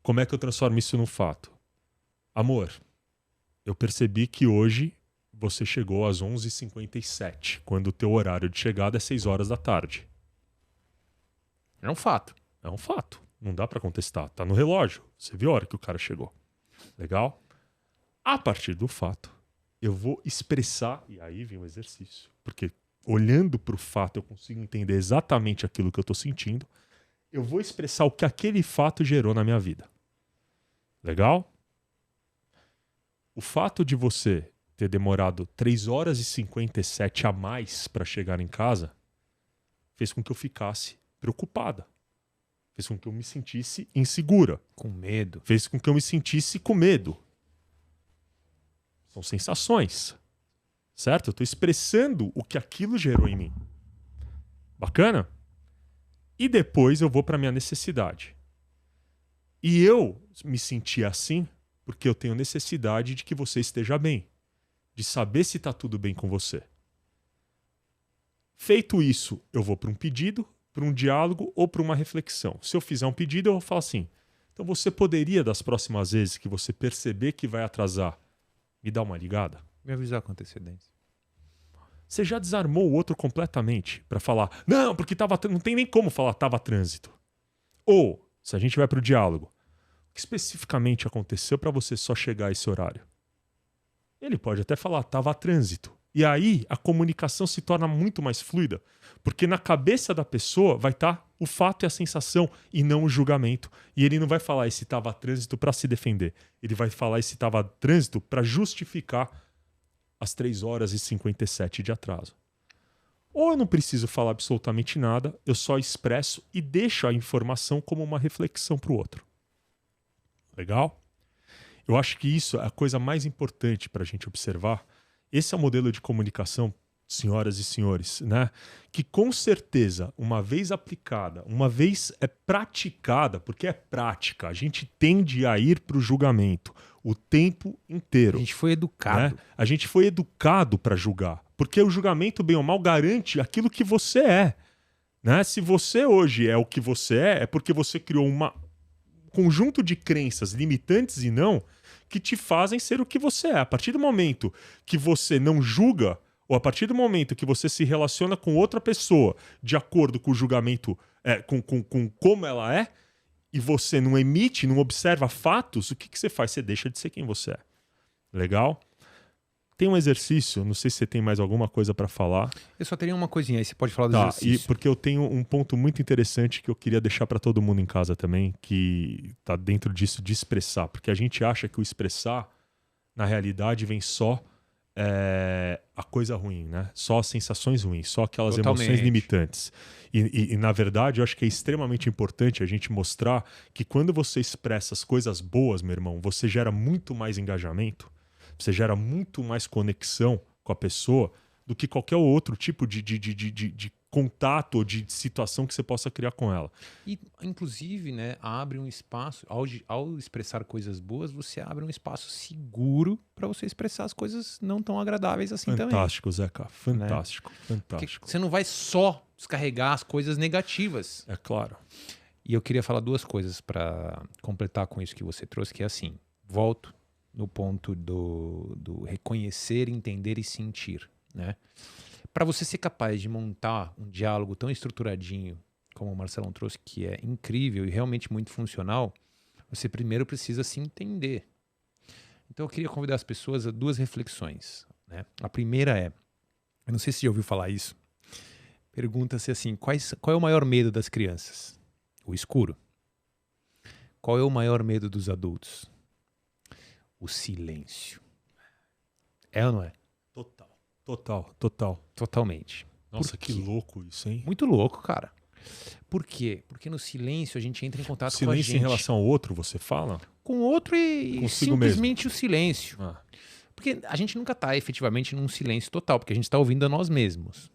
Como é que eu transformo isso num fato? Amor, eu percebi que hoje você chegou às 11h57, quando o teu horário de chegada é 6 horas da tarde. É um fato. É um fato. Não dá pra contestar. Tá no relógio. Você viu a hora que o cara chegou. Legal? A partir do fato, eu vou expressar, e aí vem o exercício, porque olhando pro fato eu consigo entender exatamente aquilo que eu tô sentindo, eu vou expressar o que aquele fato gerou na minha vida. Legal? O fato de você ter demorado 3 horas e 57 a mais para chegar em casa fez com que eu ficasse preocupada. Fez com que eu me sentisse insegura. Com medo. Fez com que eu me sentisse com medo. São sensações. Certo? Eu estou expressando o que aquilo gerou em mim. Bacana? E depois eu vou para minha necessidade. E eu me senti assim porque eu tenho necessidade de que você esteja bem. De saber se está tudo bem com você. Feito isso, eu vou para um pedido, para um diálogo ou para uma reflexão. Se eu fizer um pedido, eu vou falar assim: então você poderia, das próximas vezes que você perceber que vai atrasar, me dar uma ligada? Me avisar com antecedência. Você já desarmou o outro completamente para falar: não, porque não tem nem como falar tava trânsito. Ou, se a gente vai para o diálogo, o que especificamente aconteceu para você só chegar a esse horário? Ele pode até falar, tava trânsito. E aí a comunicação se torna muito mais fluida, porque na cabeça da pessoa vai estar o fato e a sensação e não o julgamento. E ele não vai falar esse tava trânsito para se defender. Ele vai falar esse tava trânsito para justificar as 3 horas e 57 de atraso. Ou eu não preciso falar absolutamente nada, eu só expresso e deixo a informação como uma reflexão para o outro. Legal? Eu acho que isso é a coisa mais importante para a gente observar. Esse é o modelo de comunicação, senhoras e senhores, né? Que com certeza, uma vez aplicada, uma vez praticada, porque é prática, a gente tende a ir para o julgamento o tempo inteiro. A gente foi educado. Né? A gente foi educado para julgar, porque o julgamento, bem ou mal, garante aquilo que você é. Né? Se você hoje é o que você é porque você criou um conjunto de crenças limitantes e não que te fazem ser o que você é. A partir do momento que você não julga, ou a partir do momento que você se relaciona com outra pessoa de acordo com o julgamento, com como ela é, e você não emite, não observa fatos, o que você faz? Você deixa de ser quem você é. Legal? Tem um exercício, não sei se você tem mais alguma coisa para falar. Eu só teria uma coisinha aí, você pode falar do exercício. Porque eu tenho um ponto muito interessante que eu queria deixar para todo mundo em casa também, que tá dentro disso de expressar. Porque a gente acha que o expressar, na realidade, vem só a coisa ruim, né? Só as sensações ruins, só aquelas emoções limitantes. E, na verdade, eu acho que é extremamente importante a gente mostrar que quando você expressa as coisas boas, meu irmão, você gera muito mais engajamento, você gera muito mais conexão com a pessoa do que qualquer outro tipo de contato ou de situação que você possa criar com ela. E, inclusive, né, abre um espaço, ao expressar coisas boas, você abre um espaço seguro para você expressar as coisas não tão agradáveis assim também. Fantástico, Zeca. Fantástico, né? fantástico. Porque você não vai só descarregar as coisas negativas. É claro. E eu queria falar 2 coisas para completar com isso que você trouxe, que é assim, volto no ponto do reconhecer, entender e sentir, né? Para você ser capaz de montar um diálogo tão estruturadinho como o Marcelão trouxe, que é incrível e realmente muito funcional, você primeiro precisa se entender. Então eu queria convidar as pessoas a 2 reflexões, né? A primeira é, eu não sei se você já ouviu falar isso, pergunta-se assim, qual é o maior medo das crianças? O escuro. Qual é o maior medo dos adultos? O silêncio. É ou não é? Total. Totalmente. Nossa, que louco isso, hein? Muito louco, cara. Por quê? Porque no silêncio a gente entra em contato com a gente. Silêncio em relação ao outro, você fala? Com o outro e Consigo simplesmente mesmo. O silêncio. Porque a gente nunca está efetivamente num silêncio total, porque a gente está ouvindo a nós mesmos.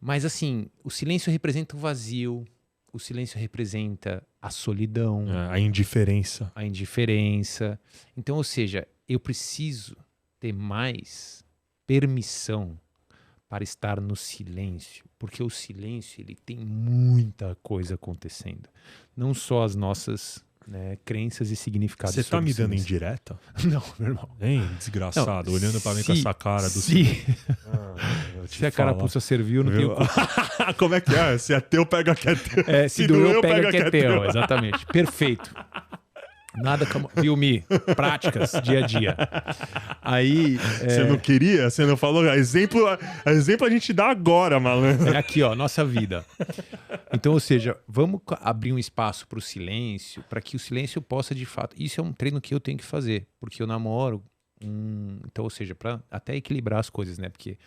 Mas assim, o silêncio representa o vazio, o silêncio representa a solidão. A indiferença. A indiferença. Então, ou seja, eu preciso ter mais permissão para estar no silêncio, porque o silêncio ele tem muita coisa acontecendo, não só as nossas né, crenças e significados. Você tá me dando silêncio. indireta? Não, meu irmão. Hein, desgraçado, Não, olhando pra mim com essa cara do... Se a carapuça serviu, não tem o culpa. Como é que é? Se é teu, pega que é teu. Se doeu, pega que é teu. Exatamente. Perfeito. Nada como... Viu, Mi? Práticas, dia a dia. Aí... Você não queria? Você não falou? Exemplo a gente dá agora, malandro. É aqui, ó, nossa vida. Então, ou seja, vamos abrir um espaço para o silêncio, para que o silêncio possa, de fato... Isso é um treino que eu tenho que fazer, porque eu namoro. Então, ou seja, para até equilibrar as coisas, né? Porque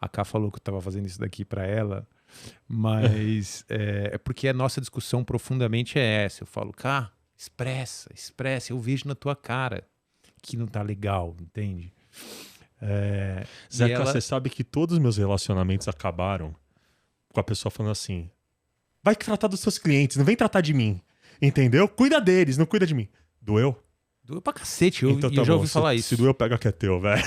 a Ká falou que eu estava fazendo isso daqui para ela, mas é porque a nossa discussão profundamente é essa. Eu falo, Ká, expressa, eu vejo na tua cara que não tá legal, entende? Zeca, você sabe que todos os meus relacionamentos acabaram com a pessoa falando assim: vai tratar dos seus clientes, não vem tratar de mim, entendeu? Cuida deles, não cuida de mim. Doeu? Doeu pra cacete, Então, eu já ouvi falar isso. Se doeu, pega que é teu, velho.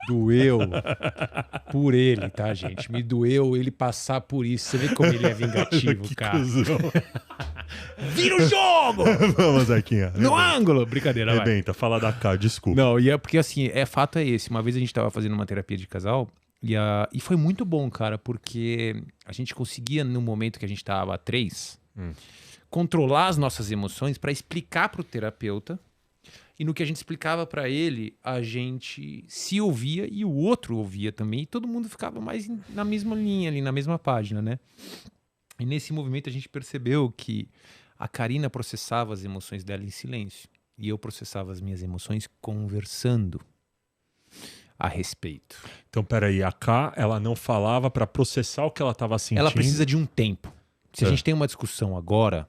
Doeu por ele, tá, gente? Me doeu ele passar por isso. Você vê como ele é vingativo, que cara. Cuzão. Vira o jogo! Vamos, Zequinha. No ângulo! Brincadeira, vai. Rebenta, fala da Ká, desculpa. Não, e é porque assim, fato é esse. Uma vez a gente tava fazendo uma terapia de casal e foi muito bom, cara, porque a gente conseguia, no momento que a gente tava a 3, controlar as nossas emoções para explicar pro terapeuta. E no que a gente explicava para ele, a gente se ouvia e o outro ouvia também. E todo mundo ficava mais na mesma linha ali, na mesma página, né? E nesse movimento a gente percebeu que a Karina processava as emoções dela em silêncio. E eu processava as minhas emoções conversando a respeito. Então, peraí, a Ká, ela não falava para processar o que ela tava sentindo. Ela precisa de um tempo. Se a gente tem uma discussão agora...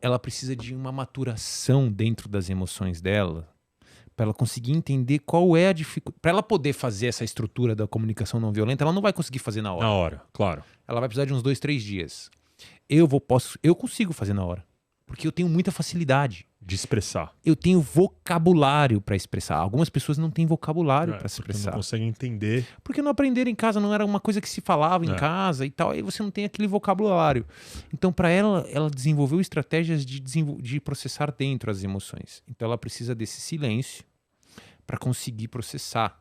Ela precisa de uma maturação dentro das emoções dela para ela conseguir entender qual é a dificuldade. Para ela poder fazer essa estrutura da comunicação não violenta, ela não vai conseguir fazer na hora. Na hora, claro. Ela vai precisar de uns 2, 3 dias. Eu consigo fazer na hora, porque eu tenho muita facilidade de expressar. Eu tenho vocabulário para expressar. Algumas pessoas não têm vocabulário para se expressar. Não conseguem entender. Porque não aprenderam em casa, não era uma coisa que se falava em casa e tal, aí você não tem aquele vocabulário. Então, para ela desenvolveu estratégias de processar dentro as emoções. Então, ela precisa desse silêncio para conseguir processar.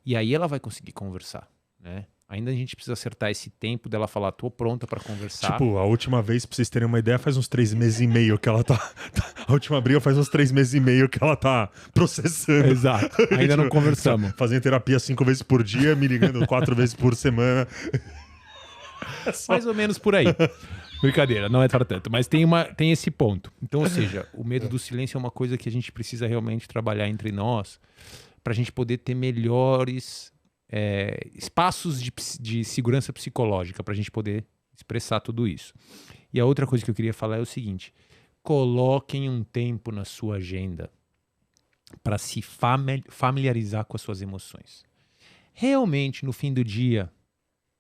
E aí ela vai conseguir conversar, né? Ainda a gente precisa acertar esse tempo dela falar, tô pronta pra conversar. Tipo, a última vez, pra vocês terem uma ideia, faz uns 3 meses e meio que ela tá... A última briga faz uns 3 meses e meio que ela tá processando. Exato. Ainda não conversamos. Fazendo terapia 5 vezes por dia, me ligando 4 vezes por semana. Mais ou menos por aí. Brincadeira, não é para tanto. Mas tem esse ponto. Então, ou seja, o medo do silêncio é uma coisa que a gente precisa realmente trabalhar entre nós pra gente poder ter melhores... espaços de segurança psicológica para a gente poder expressar tudo isso. E a outra coisa que eu queria falar é o seguinte: coloquem um tempo na sua agenda para se familiarizar com as suas emoções. Realmente, no fim do dia,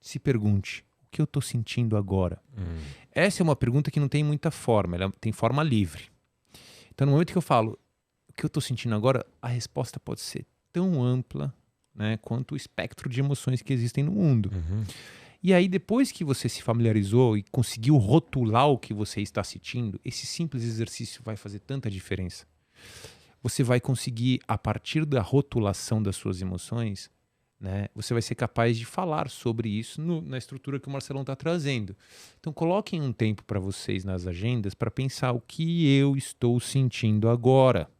se pergunte: o que eu estou sentindo agora? Essa é uma pergunta que não tem muita forma, ela tem forma livre. Então, no momento que eu falo o que eu estou sentindo agora, a resposta pode ser tão ampla, né, quanto o espectro de emoções que existem no mundo. E aí, depois que você se familiarizou e conseguiu rotular o que você está sentindo, esse simples exercício vai fazer tanta diferença. Você vai conseguir, a partir da rotulação das suas emoções, né, você vai ser capaz de falar sobre isso na estrutura que o Marcelão está trazendo. Então, coloquem um tempo para vocês nas agendas para pensar o que eu estou sentindo agora.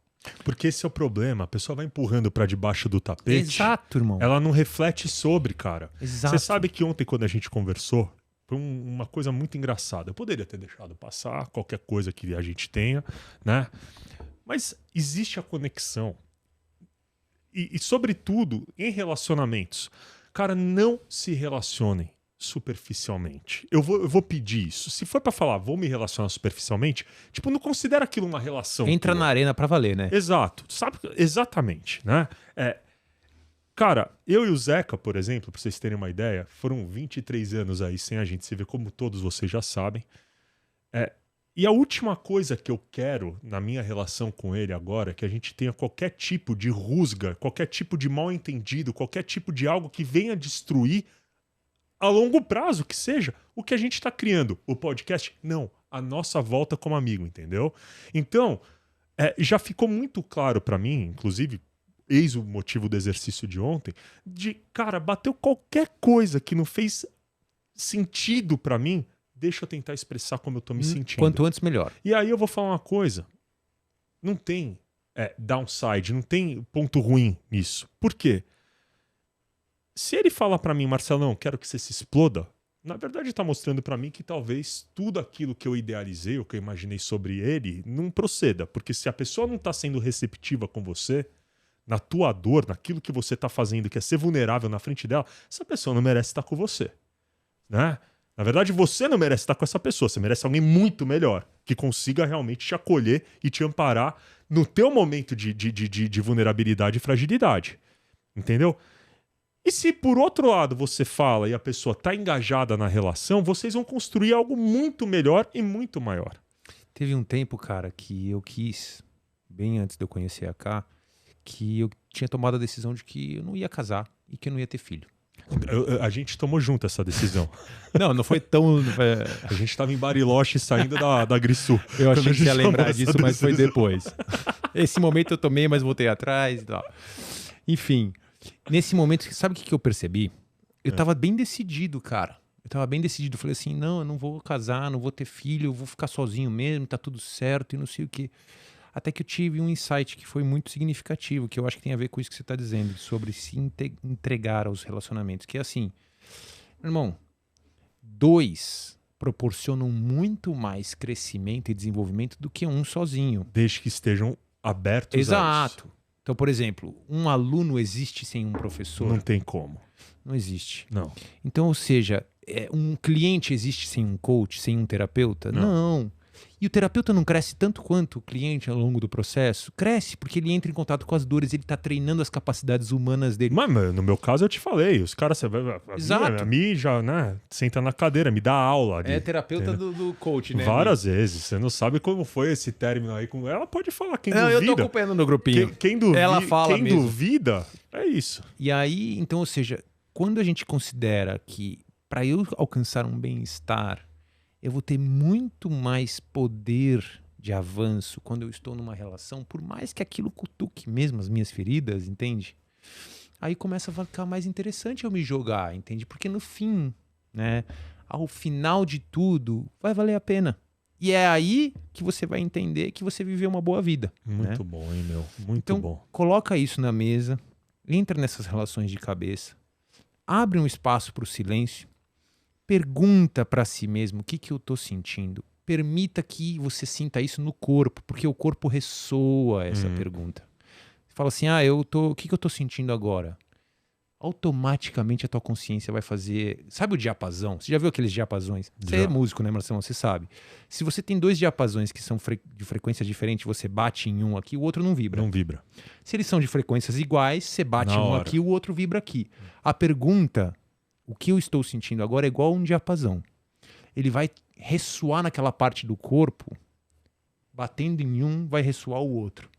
Porque esse é o problema, a pessoa vai empurrando pra debaixo do tapete. Exato, irmão. Ela não reflete sobre, cara. Exato. Você sabe que ontem, quando a gente conversou, foi uma coisa muito engraçada. Eu poderia ter deixado passar qualquer coisa que a gente tenha, né? Mas existe a conexão. E sobretudo, em relacionamentos. Cara, não se relacionem superficialmente. Eu vou pedir isso. Se for pra falar, vou me relacionar superficialmente, tipo, não considera aquilo uma relação. Entra na arena pra valer, né? Exato. Sabe? Exatamente, né? Cara, eu e o Zeca, por exemplo, pra vocês terem uma ideia, foram 23 anos aí sem a gente se ver, como todos vocês já sabem. E a última coisa que eu quero na minha relação com ele agora é que a gente tenha qualquer tipo de rusga, qualquer tipo de mal entendido, qualquer tipo de algo que venha destruir a longo prazo, que seja o que a gente está criando. O podcast, não. A nossa volta como amigo, entendeu? Então, já ficou muito claro para mim, inclusive, eis o motivo do exercício de ontem, de, cara, bateu qualquer coisa que não fez sentido para mim, deixa eu tentar expressar como eu tô me sentindo. Quanto antes, melhor. E aí eu vou falar uma coisa. Não tem downside, não tem ponto ruim nisso. Por quê? Se ele falar pra mim, Marcelão, quero que você se exploda, na verdade tá mostrando pra mim que talvez tudo aquilo que eu idealizei, ou que eu imaginei sobre ele, não proceda. Porque se a pessoa não tá sendo receptiva com você, na tua dor, naquilo que você tá fazendo, que é ser vulnerável na frente dela, essa pessoa não merece estar com você. Né? Na verdade, você não merece estar com essa pessoa. Você merece alguém muito melhor, que consiga realmente te acolher e te amparar no teu momento de vulnerabilidade e fragilidade. Entendeu? E se por outro lado você fala e a pessoa está engajada na relação, vocês vão construir algo muito melhor e muito maior. Teve um tempo, cara, que eu quis, bem antes de eu conhecer a Ká, que eu tinha tomado a decisão de que eu não ia casar e que eu não ia ter filho. A gente tomou junto essa decisão. Não foi tão... A gente estava em Bariloche saindo da Grisul. Eu achei que você ia lembrar disso, mas foi depois. Esse momento eu tomei, mas voltei atrás e tal. Enfim, nesse momento, sabe o que eu percebi? Eu tava bem decidido, cara. Eu tava bem decidido. Falei assim, não, eu não vou casar, não vou ter filho, eu vou ficar sozinho mesmo, tá tudo certo e não sei o quê. Até que eu tive um insight que foi muito significativo, que eu acho que tem a ver com isso que você está dizendo, sobre se entregar aos relacionamentos. Que é assim, irmão, 2 proporcionam muito mais crescimento e desenvolvimento do que um sozinho. Desde que estejam abertos. Exato. Então, por exemplo, um aluno existe sem um professor? Não tem como. Não existe. Não. Então, ou seja, um cliente existe sem um coach, sem um terapeuta? Não. E o terapeuta não cresce tanto quanto o cliente ao longo do processo? Cresce, porque ele entra em contato com as dores, ele está treinando as capacidades humanas dele. Mas no meu caso eu te falei, os caras... Exato. A mim já, né, senta na cadeira, me dá aula. É terapeuta do coach, né? Várias vezes. Você não sabe como foi esse término aí. Ela pode falar, quem duvida... Eu tô acompanhando no grupinho. Quem duvida, ela fala quem mesmo. Duvida, é isso. E aí, então, ou seja, quando a gente considera que para eu alcançar um bem-estar, eu vou ter muito mais poder de avanço quando eu estou numa relação, por mais que aquilo cutuque mesmo as minhas feridas, entende? Aí começa a ficar mais interessante eu me jogar, entende? Porque no fim, né, ao final de tudo, vai valer a pena. E é aí que você vai entender que você viveu uma boa vida. Muito né? bom, hein, meu? Muito então, bom. Coloca isso na mesa, entra nessas relações de cabeça, abre um espaço para o silêncio, pergunta para si mesmo o que eu estou sentindo. Permita que você sinta isso no corpo, porque o corpo ressoa essa pergunta. Você fala assim, o que eu estou sentindo agora? Automaticamente a tua consciência vai fazer... Sabe o diapasão? Você já viu aqueles diapasões? Você é músico, né, Marcelo? Você sabe. Se você tem 2 diapasões que são de frequência diferente, você bate em um aqui, o outro não vibra. Não vibra. Se eles são de frequências iguais, você bate em um aqui, o outro vibra aqui. A pergunta... O que eu estou sentindo agora é igual a um diapasão. Ele vai ressoar naquela parte do corpo, batendo em um, vai ressoar o outro.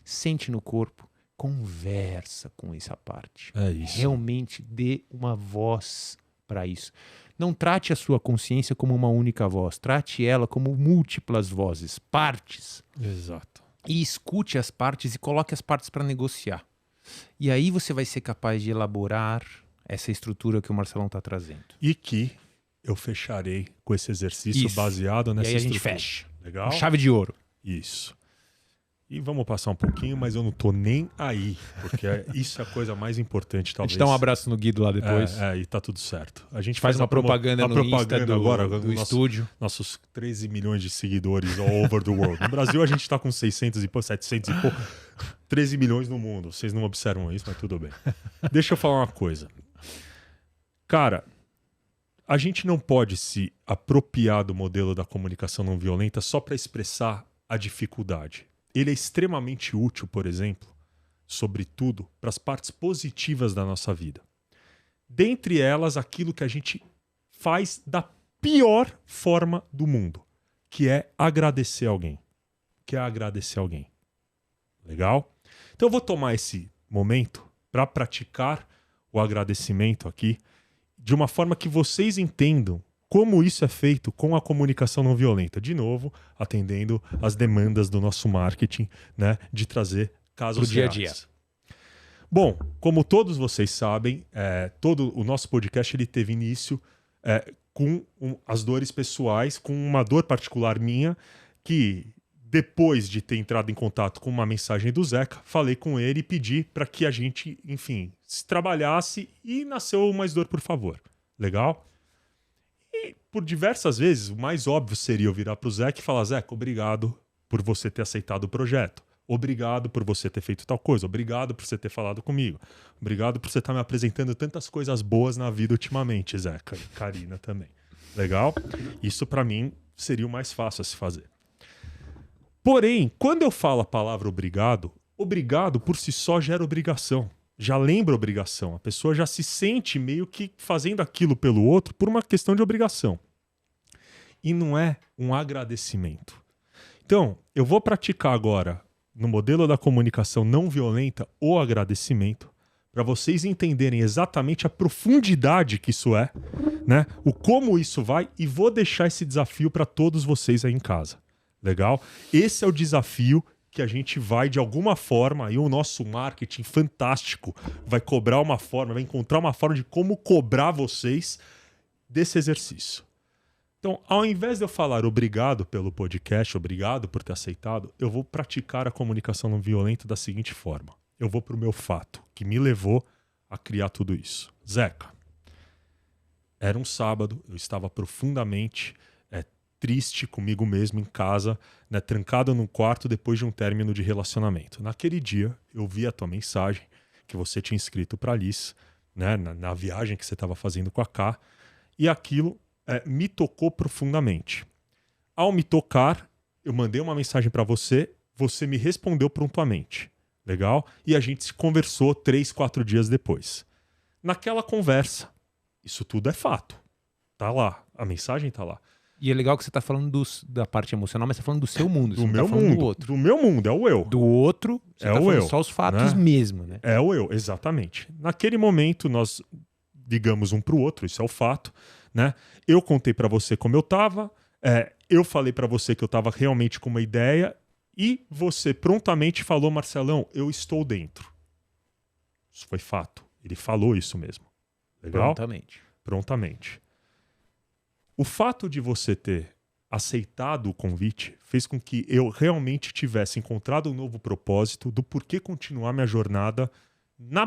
Sente no corpo, conversa com essa parte. É isso. Realmente dê uma voz para isso. Não trate a sua consciência como uma única voz. Trate ela como múltiplas vozes, partes. Exato. E escute as partes e coloque as partes para negociar. E aí você vai ser capaz de elaborar essa estrutura que o Marcelão está trazendo. E que eu fecharei com esse exercício baseado nessa estrutura. E aí a gente fecha. Legal? Com chave de ouro. Isso. E vamos passar um pouquinho, mas eu não tô nem aí, porque isso é a coisa mais importante, talvez. A gente dá um abraço no Guido lá depois. E tá tudo certo. A gente faz uma propaganda no Insta agora do estúdio. Nossos 13 milhões de seguidores all over the world. No Brasil a gente tá com 600 e pouco, 700 e pouco. 13 milhões no mundo. Vocês não observam isso, mas tudo bem. Deixa eu falar uma coisa. Cara, a gente não pode se apropriar do modelo da comunicação não violenta só para expressar a dificuldade. Ele é extremamente útil, por exemplo, sobretudo para as partes positivas da nossa vida. Dentre elas, aquilo que a gente faz da pior forma do mundo, que é agradecer alguém. Legal? Então eu vou tomar esse momento para praticar o agradecimento aqui, de uma forma que vocês entendam como isso é feito com a comunicação não violenta. De novo, atendendo às demandas do nosso marketing, né, de trazer casos pro dia a reais. dia. Bom, como todos vocês sabem, todo o nosso podcast ele teve início com as dores pessoais, com uma dor particular minha, que depois de ter entrado em contato com uma mensagem do Zeca, falei com ele e pedi para que a gente, enfim, se trabalhasse e nasceu o Mais Dor, por favor. Legal? E por diversas vezes, o mais óbvio seria eu virar pro Zeca e falar: Zeca, obrigado por você ter aceitado o projeto. Obrigado por você ter feito tal coisa. Obrigado por você ter falado comigo. Obrigado por você estar me apresentando tantas coisas boas na vida ultimamente, Zeca. E Karina também. Legal? Isso pra mim seria o mais fácil a se fazer. Porém, quando eu falo a palavra obrigado, obrigado por si só gera obrigação. Já lembra obrigação. A pessoa já se sente meio que fazendo aquilo pelo outro por uma questão de obrigação. E não é um agradecimento. Então, eu vou praticar agora, no modelo da comunicação não violenta, o agradecimento, para vocês entenderem exatamente a profundidade que isso é, né? O como isso vai, e vou deixar esse desafio para todos vocês aí em casa. Legal? Esse é o desafio que a gente vai, de alguma forma, e o nosso marketing fantástico vai cobrar uma forma, vai encontrar uma forma de como cobrar vocês desse exercício. Então, ao invés de eu falar obrigado pelo podcast, obrigado por ter aceitado, eu vou praticar a comunicação não violenta da seguinte forma. Eu vou para o meu fato, que me levou a criar tudo isso. Zeca, era um sábado, eu estava profundamente triste comigo mesmo em casa, né, trancado num quarto depois de um término de relacionamento. Naquele dia, eu vi a tua mensagem que você tinha escrito para Liz, né, na viagem que você estava fazendo com a Ká, e aquilo me tocou profundamente. Ao me tocar, eu mandei uma mensagem para você, você me respondeu prontamente. Legal? E a gente se conversou 3, 4 dias depois. Naquela conversa, isso tudo é fato. Tá lá, a mensagem tá lá. E é legal que você tá falando da parte emocional, mas você tá falando do seu mundo. Do você meu tá falando mundo. do outro. Do meu mundo, é o eu. Do outro, você É tá o falando eu, só os fatos né? mesmo, né? É o eu, exatamente. Naquele momento, nós ligamos um pro outro, isso é o fato, né? Eu contei pra você como eu tava, eu falei pra você que eu tava realmente com uma ideia, e você prontamente falou: Marcelão, eu estou dentro. Isso foi fato. Ele falou isso mesmo. Legal? Prontamente. O fato de você ter aceitado o convite fez com que eu realmente tivesse encontrado um novo propósito do porquê continuar minha jornada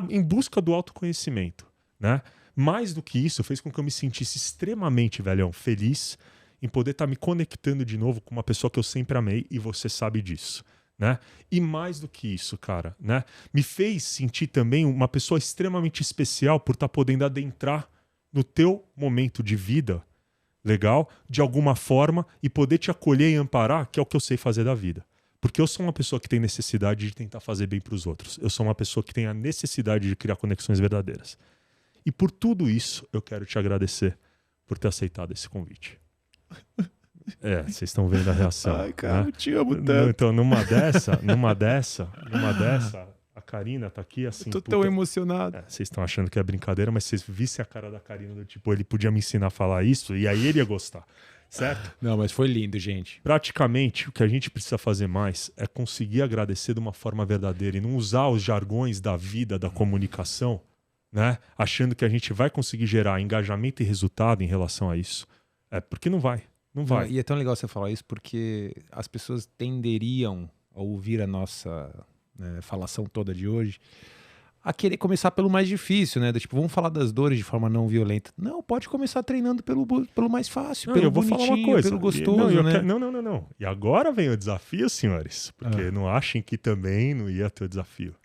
em busca do autoconhecimento, né? Mais do que isso, fez com que eu me sentisse extremamente, velhão, feliz em poder estar me conectando de novo com uma pessoa que eu sempre amei, e você sabe disso, né? E mais do que isso, cara, né? Me fez sentir também uma pessoa extremamente especial por estar podendo adentrar no teu momento de vida, legal, de alguma forma, e poder te acolher e amparar, que é o que eu sei fazer da vida. Porque eu sou uma pessoa que tem necessidade de tentar fazer bem para os outros. Eu sou uma pessoa que tem a necessidade de criar conexões verdadeiras. E por tudo isso, eu quero te agradecer por ter aceitado esse convite. Vocês estão vendo a reação. Ai, cara, né? eu te amo tanto. Então, numa dessa, a Karina tá aqui assim. Eu tô tão emocionado. Vocês estão achando que é brincadeira, mas vocês vissem a cara da Karina do tipo, ele podia me ensinar a falar isso e aí ele ia gostar. Certo? Não, mas foi lindo, gente. Praticamente, o que a gente precisa fazer mais é conseguir agradecer de uma forma verdadeira e não usar os jargões da vida, da comunicação, né? Achando que a gente vai conseguir gerar engajamento e resultado em relação a isso. Porque não vai. Não vai. E é tão legal você falar isso porque as pessoas tenderiam a ouvir a nossa falação toda de hoje a querer começar pelo mais difícil, né? Tipo, vamos falar das dores de forma não violenta. Não, pode começar treinando pelo mais fácil, pelo bonitinho, falar uma coisa. pelo gostoso, né? Não. E agora vem o desafio, senhores. Porque não achem que também não ia ter o desafio.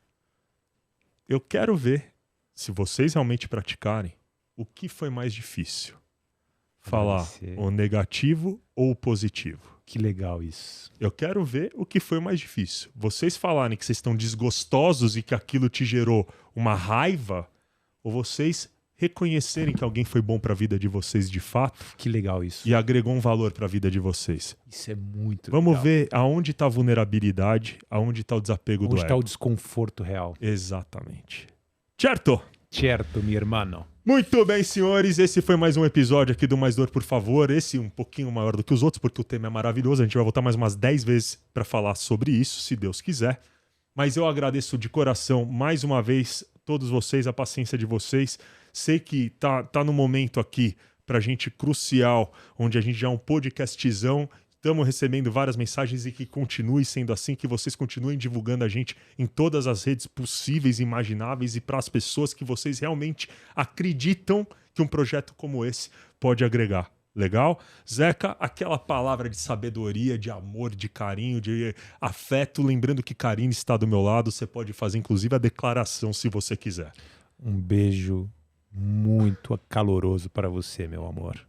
Eu quero ver, se vocês realmente praticarem, o que foi mais difícil. Falar o negativo ou o positivo. Que legal isso. Eu quero ver o que foi mais difícil. Vocês falarem que vocês estão desgostosos e que aquilo te gerou uma raiva, ou vocês reconhecerem que alguém foi bom para a vida de vocês de fato. Que legal isso. E agregou um valor para a vida de vocês. Isso é muito Vamos legal. ver aonde está a vulnerabilidade, aonde está o desapego do ego. Onde está o desconforto real. Exatamente. Certo? Certo, meu irmão. Muito bem, senhores, esse foi mais um episódio aqui do Mais Dor, por favor. Esse um pouquinho maior do que os outros, porque o tema é maravilhoso. A gente vai voltar mais umas 10 vezes para falar sobre isso, se Deus quiser. Mas eu agradeço de coração, mais uma vez, todos vocês, a paciência de vocês. Sei que tá no momento aqui pra gente crucial, onde a gente já é um podcastzão. Estamos recebendo várias mensagens e que continue sendo assim, que vocês continuem divulgando a gente em todas as redes possíveis e imagináveis e para as pessoas que vocês realmente acreditam que um projeto como esse pode agregar. Legal? Zeca, aquela palavra de sabedoria, de amor, de carinho, de afeto, lembrando que Karine está do meu lado, você pode fazer inclusive a declaração se você quiser. Um beijo muito caloroso para você, meu amor.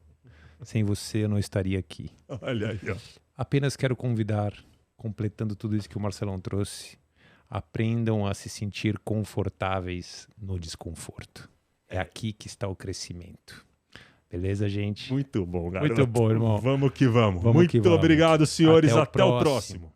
Sem você eu não estaria aqui. Olha aí, ó. Apenas quero convidar, completando tudo isso que o Marcelão trouxe, aprendam a se sentir confortáveis no desconforto. É aqui que está o crescimento. Beleza, gente? Muito bom, garoto. Muito bom, irmão. Vamos que vamos. Vamos Muito que vamos. obrigado, senhores. Até o próximo.